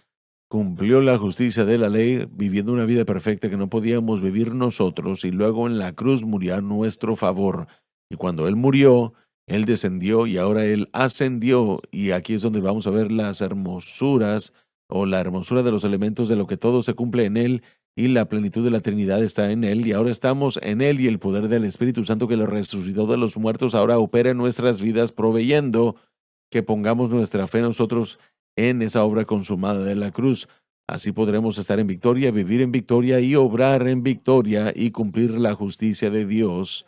Speaker 3: cumplió la justicia de la ley, viviendo una vida perfecta que no podíamos vivir nosotros, y luego en la cruz murió a nuestro favor. Y cuando Él murió, Él descendió y ahora Él ascendió, y aquí es donde vamos a ver las hermosuras, o la hermosura de los elementos de lo que todo se cumple en Él, y la plenitud de la Trinidad está en Él, y ahora estamos en Él, y el poder del Espíritu Santo que lo resucitó de los muertos ahora opera en nuestras vidas, proveyendo que pongamos nuestra fe nosotros en esa obra consumada de la cruz. Así podremos estar en victoria, vivir en victoria y obrar en victoria y cumplir la justicia de Dios.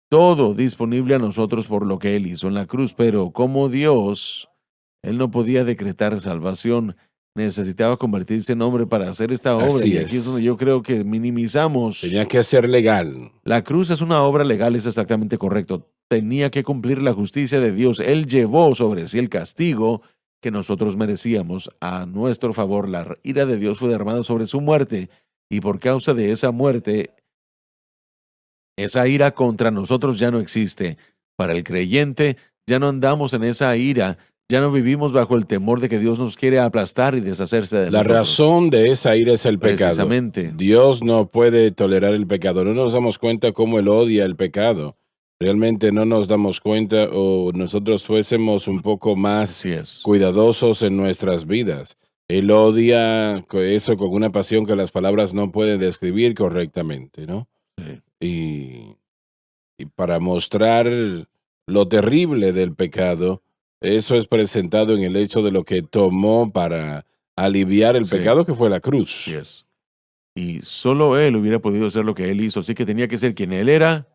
Speaker 3: Todo disponible a nosotros por lo que Él hizo en la cruz, pero como Dios, Él no podía decretar salvación. Necesitaba convertirse en hombre para hacer esta obra.
Speaker 2: Así
Speaker 3: y aquí es donde yo creo que minimizamos.
Speaker 2: Tenía que ser legal.
Speaker 3: La cruz es una obra legal, es exactamente correcto. Tenía que cumplir la justicia de Dios. Él llevó sobre sí el castigo que nosotros merecíamos a nuestro favor. La ira de Dios fue derramada sobre su muerte, y por causa de esa muerte, Esa ira contra nosotros ya no existe. Para el creyente, ya no andamos en esa ira, ya no vivimos bajo el temor de que Dios nos quiere aplastar y deshacerse de
Speaker 2: La
Speaker 3: nosotros.
Speaker 2: razón de esa ira es el pecado.
Speaker 3: Precisamente.
Speaker 2: Dios no puede tolerar el pecado. No nos damos cuenta cómo Él odia el pecado. Realmente no nos damos cuenta, o nosotros fuésemos un poco más
Speaker 3: Así es.
Speaker 2: cuidadosos en nuestras vidas. Él odia eso con una pasión que las palabras no pueden describir correctamente, ¿no?
Speaker 3: Sí.
Speaker 2: Y para mostrar lo terrible del pecado, eso es presentado en el hecho de lo que tomó para aliviar el
Speaker 3: Sí.
Speaker 2: pecado, que fue la cruz.
Speaker 3: Así es. Y solo Él hubiera podido hacer lo que Él hizo, así que tenía que ser quien Él era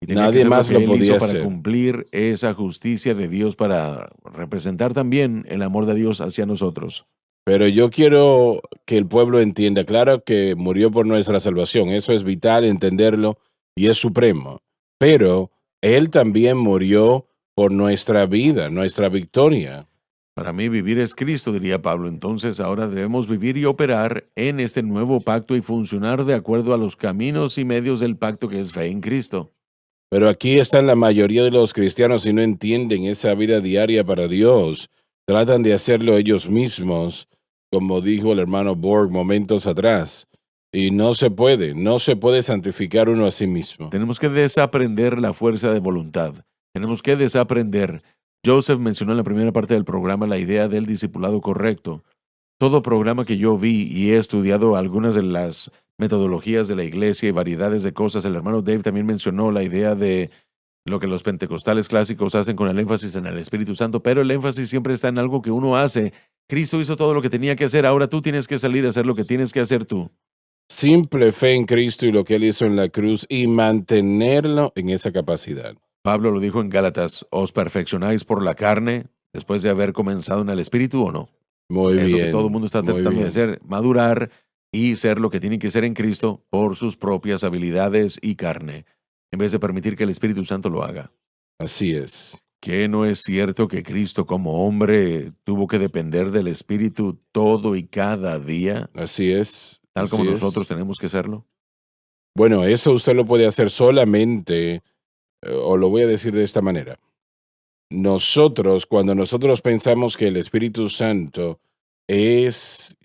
Speaker 3: y tenía
Speaker 2: Nadie
Speaker 3: que ser
Speaker 2: más
Speaker 3: lo que
Speaker 2: lo
Speaker 3: Él hizo
Speaker 2: podía
Speaker 3: para
Speaker 2: hacer.
Speaker 3: cumplir esa justicia de Dios, para representar también el amor de Dios hacia nosotros.
Speaker 2: Pero yo quiero que el pueblo entienda, claro que murió por nuestra salvación, eso es vital entenderlo y es supremo, pero Él también murió por nuestra vida, nuestra victoria.
Speaker 3: Para mí vivir es Cristo, diría Pablo. Entonces ahora debemos vivir y operar en este nuevo pacto y funcionar de acuerdo a los caminos y medios del pacto que es fe en Cristo.
Speaker 2: Pero aquí están la mayoría de los cristianos y no entienden esa vida diaria para Dios. Tratan de hacerlo ellos mismos, como dijo el hermano Borg momentos atrás. Y no se puede santificar uno a sí mismo.
Speaker 3: Tenemos que desaprender la fuerza de voluntad. Tenemos que desaprender. Joseph mencionó en la primera parte del programa la idea del discipulado correcto. Todo programa que yo vi y he estudiado algunas de las metodologías de la iglesia y variedades de cosas, el hermano Dave también mencionó la idea de lo que los pentecostales clásicos hacen con el énfasis en el Espíritu Santo, pero el énfasis siempre está en algo que uno hace. Cristo hizo todo lo que tenía que hacer, ahora tú tienes que salir a hacer lo que tienes que hacer tú.
Speaker 2: Simple fe en Cristo y lo que Él hizo en la cruz y mantenerlo en esa capacidad.
Speaker 3: Pablo lo dijo en Gálatas, ¿os perfeccionáis por la carne después de haber comenzado en el Espíritu o no?
Speaker 2: Muy
Speaker 3: Es
Speaker 2: bien.
Speaker 3: lo que todo el mundo está
Speaker 2: muy
Speaker 3: tratando
Speaker 2: bien.
Speaker 3: de hacer, madurar y ser lo que tienen que ser en Cristo por sus propias habilidades y carne, en vez de permitir que el Espíritu Santo lo haga.
Speaker 2: Así es.
Speaker 3: ¿Que no es cierto que Cristo como hombre tuvo que depender del Espíritu todo y cada día,
Speaker 2: Así es.
Speaker 3: tal como
Speaker 2: así es.
Speaker 3: nosotros tenemos que hacerlo?
Speaker 2: Bueno, eso usted lo puede hacer solamente, o lo voy a decir de esta manera. Cuando nosotros pensamos que el Espíritu Santo es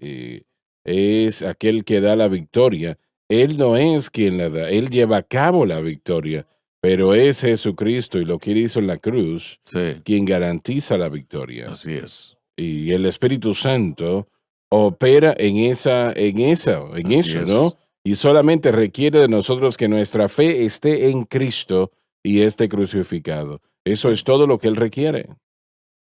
Speaker 2: aquel que da la victoria, Él no es quien la da, Él lleva a cabo la victoria, pero es Jesucristo y lo que Él hizo en la cruz
Speaker 3: Sí,
Speaker 2: quien garantiza la victoria.
Speaker 3: así es.
Speaker 2: Y el Espíritu Santo opera en
Speaker 3: Así
Speaker 2: eso,
Speaker 3: es.
Speaker 2: ¿no? Y solamente requiere de nosotros que nuestra fe esté en Cristo y esté crucificado. Eso es todo lo que Él requiere.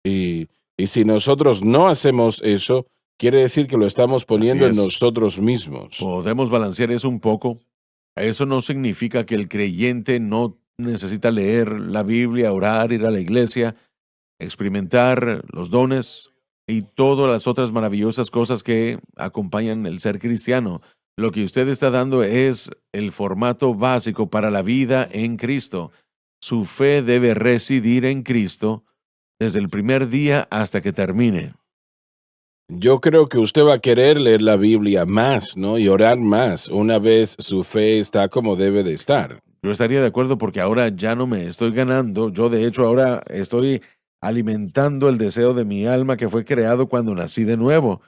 Speaker 2: Y si nosotros no hacemos eso, quiere decir que lo estamos poniendo en
Speaker 3: es.
Speaker 2: nosotros mismos.
Speaker 3: Podemos balancear eso un poco. Eso no significa que el creyente no necesita leer la Biblia, orar, ir a la iglesia, experimentar los dones y todas las otras maravillosas cosas que acompañan el ser cristiano. Lo que usted está dando es el formato básico para la vida en Cristo. Su fe debe residir en Cristo desde el primer día hasta que termine.
Speaker 2: Yo creo que usted va a querer leer la Biblia más, ¿no? Y orar más una vez su fe está como debe de estar.
Speaker 3: Yo estaría de acuerdo porque ahora ya no me estoy ganando. Yo de hecho ahora estoy alimentando el deseo de mi alma que fue creado cuando nací de nuevo.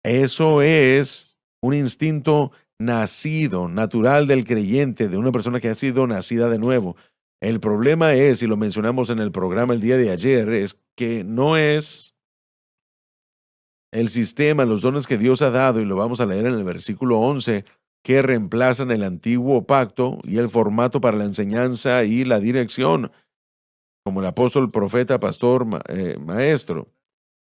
Speaker 3: Eso es un instinto nacido, natural del creyente, de una persona que ha sido nacida de nuevo. El problema es, y lo mencionamos en el programa el día de ayer, es que no es el sistema, los dones que Dios ha dado, y lo vamos a leer en el versículo 11, que reemplazan el antiguo pacto y el formato para la enseñanza y la dirección, como el apóstol, profeta, pastor, maestro.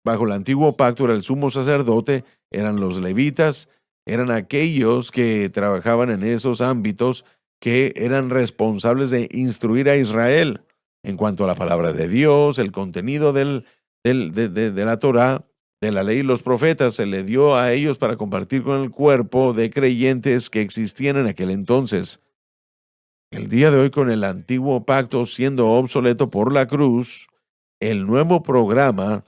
Speaker 3: Bajo el antiguo pacto era el sumo sacerdote, eran los levitas, eran aquellos que trabajaban en esos ámbitos que eran responsables de instruir a Israel en cuanto a la palabra de Dios, el contenido de la Torá, de la ley y los profetas. Se le dio a ellos para compartir con el cuerpo de creyentes que existían en aquel entonces. El día de hoy, con el antiguo pacto siendo obsoleto por la cruz, el nuevo programa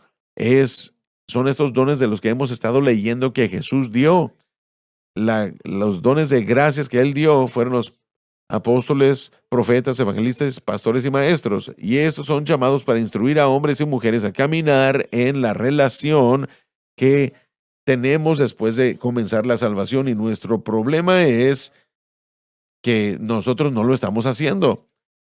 Speaker 3: son estos dones de los que hemos estado leyendo que Jesús dio. Los dones de gracias que Él dio fueron los apóstoles, profetas, evangelistas, pastores y maestros. Y estos son llamados para instruir a hombres y mujeres a caminar en la relación que tenemos después de comenzar la salvación. Y nuestro problema es que nosotros no lo estamos haciendo.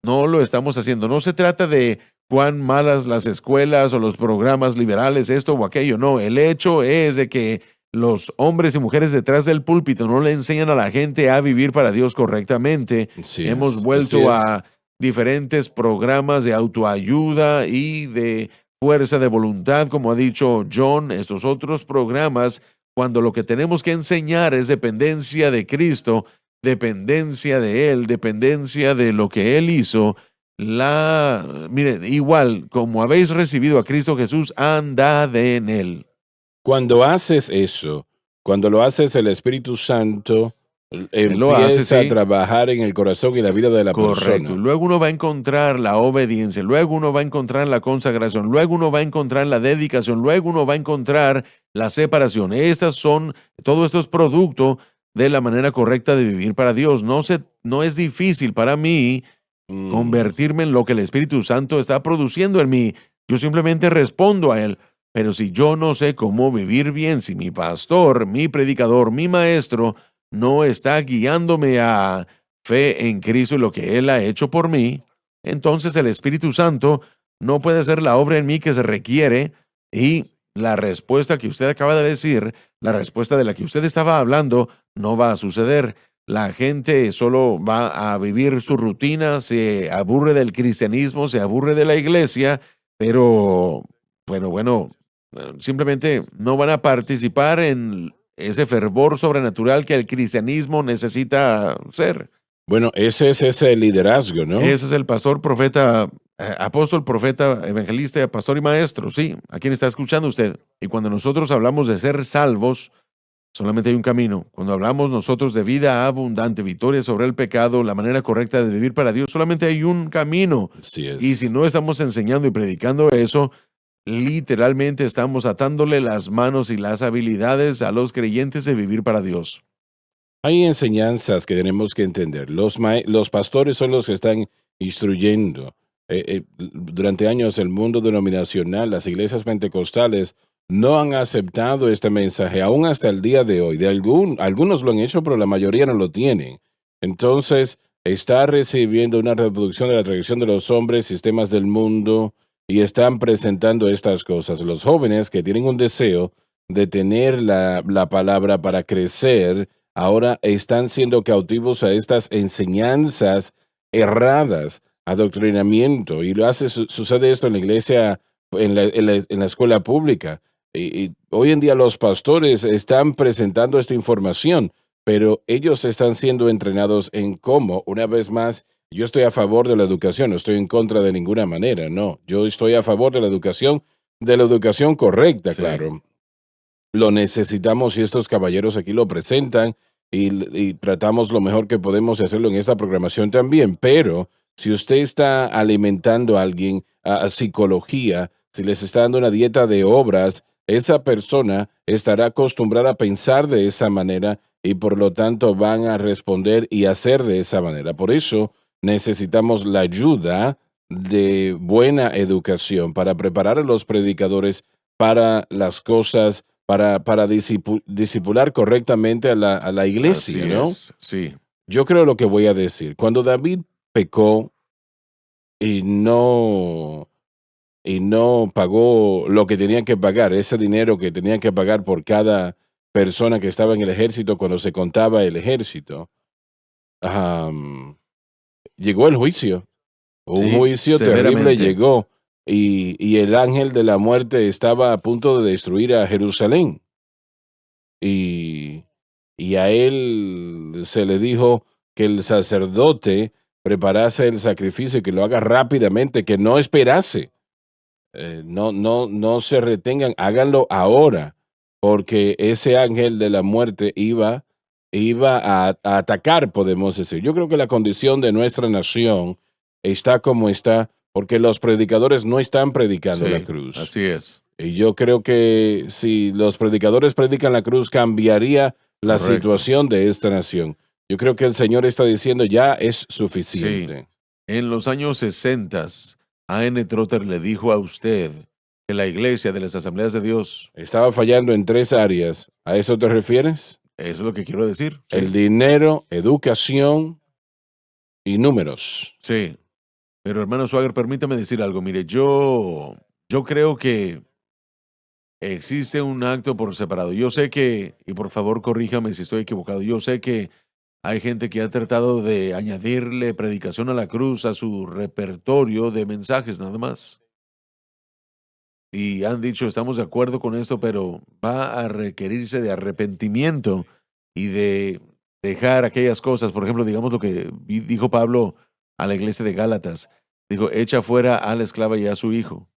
Speaker 3: No lo estamos haciendo. No se trata de cuán malas las escuelas o los programas liberales, esto o aquello. No, el hecho es de que los hombres y mujeres detrás del púlpito no le enseñan a la gente a vivir para Dios correctamente. Hemos vuelto a diferentes programas de autoayuda y de fuerza de voluntad, como ha dicho John, estos otros programas, cuando lo que tenemos que enseñar es dependencia de Cristo, dependencia de Él, dependencia de lo que Él hizo. Mire, igual, como habéis recibido a Cristo Jesús, andad en Él.
Speaker 2: Cuando haces eso, cuando lo haces, el Espíritu Santo empieza a trabajar en el corazón y la vida de la persona.
Speaker 3: Correcto. Luego uno va a encontrar la obediencia, luego uno va a encontrar la consagración, luego uno va a encontrar la dedicación, luego uno va a encontrar la separación. Todo esto es producto de la manera correcta de vivir para Dios. No es difícil para mí convertirme en lo que el Espíritu Santo está produciendo en mí. Yo simplemente respondo a Él. Pero si yo no sé cómo vivir bien, si mi pastor, mi predicador, mi maestro no está guiándome a fe en Cristo y lo que Él ha hecho por mí, entonces el Espíritu Santo no puede hacer la obra en mí que se requiere, y la respuesta que usted acaba de decir, la respuesta de la que usted estaba hablando, no va a suceder. La gente solo va a vivir su rutina, se aburre del cristianismo, se aburre de la iglesia, pero bueno, simplemente no van a participar en ese fervor sobrenatural que el cristianismo necesita ser.
Speaker 2: Bueno, ese es ese liderazgo, ¿no?
Speaker 3: Ese es el pastor, profeta, apóstol, profeta, evangelista, pastor y maestro, sí. ¿A quién está escuchando usted? Y cuando nosotros hablamos de ser salvos, solamente hay un camino. Cuando hablamos nosotros de vida abundante, victoria sobre el pecado, la manera correcta de vivir para Dios, solamente hay un camino.
Speaker 2: Así es.
Speaker 3: Y si no estamos enseñando y predicando eso, literalmente estamos atándole las manos y las habilidades a los creyentes de vivir para Dios.
Speaker 2: Hay enseñanzas que tenemos que entender. Los pastores son los que están instruyendo. Durante años el mundo denominacional, las iglesias pentecostales, no han aceptado este mensaje, aún hasta el día de hoy. Algunos lo han hecho, pero la mayoría no lo tienen. Entonces, está recibiendo una reproducción de la tradición de los hombres, sistemas del mundo, y están presentando estas cosas. Los jóvenes que tienen un deseo de tener la palabra para crecer, ahora están siendo cautivos a estas enseñanzas erradas, adoctrinamiento. Y sucede esto en la iglesia, en la escuela pública. Y hoy en día los pastores están presentando esta información, pero ellos están siendo entrenados en cómo, una vez más, yo estoy a favor de la educación, no estoy en contra de ninguna manera, no. Yo estoy a favor de la educación correcta, sí. Claro. Lo necesitamos y estos caballeros aquí lo presentan y tratamos lo mejor que podemos hacerlo en esta programación también. Pero si usted está alimentando a alguien a psicología, si les está dando una dieta de obras, esa persona estará acostumbrada a pensar de esa manera y por lo tanto van a responder y hacer de esa manera. Por eso necesitamos la ayuda de buena educación para preparar a los predicadores para las cosas, para discipular correctamente a la iglesia,
Speaker 3: así
Speaker 2: ¿no?
Speaker 3: Es, sí.
Speaker 2: Yo creo lo que voy a decir. Cuando David pecó y no pagó lo que tenía que pagar, ese dinero que tenía que pagar por cada persona que estaba en el ejército cuando se contaba el ejército, llegó el juicio. Un juicio terrible llegó y el ángel de la muerte estaba a punto de destruir a Jerusalén. Y a él se le dijo que el sacerdote preparase el sacrificio y que lo haga rápidamente, que no esperase. No se retengan, háganlo ahora, porque ese ángel de la muerte iba a atacar, podemos decir. Yo creo que la condición de nuestra nación está como está, porque los predicadores no están predicando la cruz.
Speaker 3: Así es.
Speaker 2: Y yo creo que si los predicadores predican la cruz, cambiaría la situación de esta nación. Yo creo que el Señor está diciendo ya es suficiente.
Speaker 3: En los años 60, A.N. Trotter le dijo a usted que la iglesia de las Asambleas de Dios,
Speaker 2: Estaba fallando en 3 áreas. ¿A eso te refieres?
Speaker 3: eso es lo que quiero decir. Sí.
Speaker 2: El dinero, educación y números.
Speaker 3: Sí. Pero hermano Swagger, permítame decir algo. Mire, yo creo que existe un acto por separado. Yo sé que, y por favor corríjame si estoy equivocado, yo sé que hay gente que ha tratado de añadirle predicación a la cruz a su repertorio de mensajes nada más. Y han dicho, estamos de acuerdo con esto, pero va a requerirse de arrepentimiento y de dejar aquellas cosas. Por ejemplo, digamos lo que dijo Pablo a la iglesia de Gálatas. Dijo, echa fuera a la esclava y a su hijo.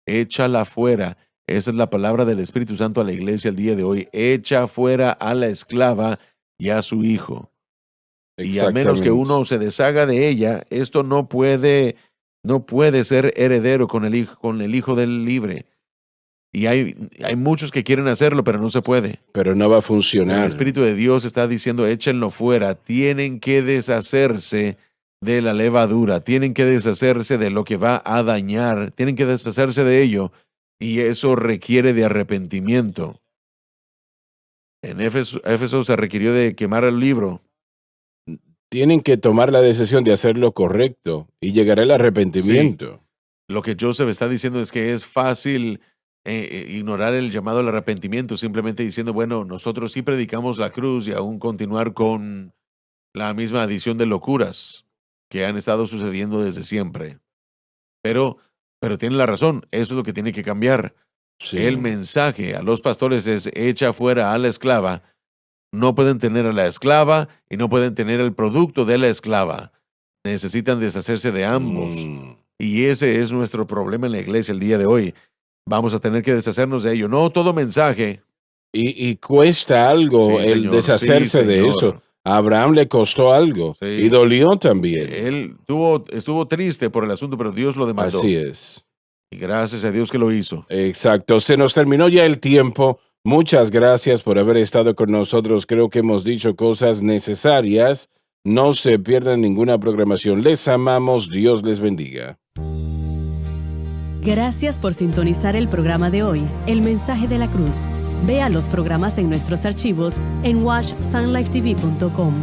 Speaker 3: Échala fuera. Esa es la palabra del Espíritu Santo a la iglesia el día de hoy. Echa fuera a la esclava y a su hijo. Y a menos que uno se deshaga de ella, esto no puede ser heredero con el hijo del libre. Y hay muchos que quieren hacerlo, pero no se puede.
Speaker 2: Pero no va a funcionar.
Speaker 3: El Espíritu de Dios está diciendo, échenlo fuera. Tienen que deshacerse de la levadura. Tienen que deshacerse de lo que va a dañar. Tienen que deshacerse de ello. Y eso requiere de arrepentimiento. En Éfeso se requirió de quemar el libro.
Speaker 2: Tienen que tomar la decisión de hacer lo correcto y llegará el arrepentimiento.
Speaker 3: Lo que Joseph está diciendo es que es fácil ignorar el llamado al arrepentimiento, simplemente diciendo, bueno, nosotros sí predicamos la cruz y aún continuar con la misma adición de locuras que han estado sucediendo desde siempre. Pero tiene la razón, eso es lo que tiene que cambiar.
Speaker 2: Sí.
Speaker 3: El mensaje a los pastores es, echa fuera a la esclava. No pueden tener a la esclava y no pueden tener el producto de la esclava. Necesitan deshacerse de ambos. Y ese es nuestro problema en la iglesia el día de hoy. Vamos a tener que deshacernos de ello. No todo mensaje.
Speaker 2: Y cuesta algo
Speaker 3: Sí,
Speaker 2: el
Speaker 3: señor.
Speaker 2: deshacerse
Speaker 3: Sí,
Speaker 2: de
Speaker 3: señor.
Speaker 2: eso. A Abraham le costó algo
Speaker 3: Sí.
Speaker 2: y dolió también.
Speaker 3: Él estuvo triste por el asunto, pero Dios lo demandó.
Speaker 2: Así es.
Speaker 3: Y gracias a Dios que lo hizo.
Speaker 2: Exacto. Se nos terminó ya el tiempo. Muchas gracias por haber estado con nosotros. Creo que hemos dicho cosas necesarias. No se pierdan ninguna programación. Les amamos. Dios les bendiga.
Speaker 7: Gracias por sintonizar el programa de hoy, El Mensaje de la Cruz. Vea los programas en nuestros archivos en watchsunlifetv.com.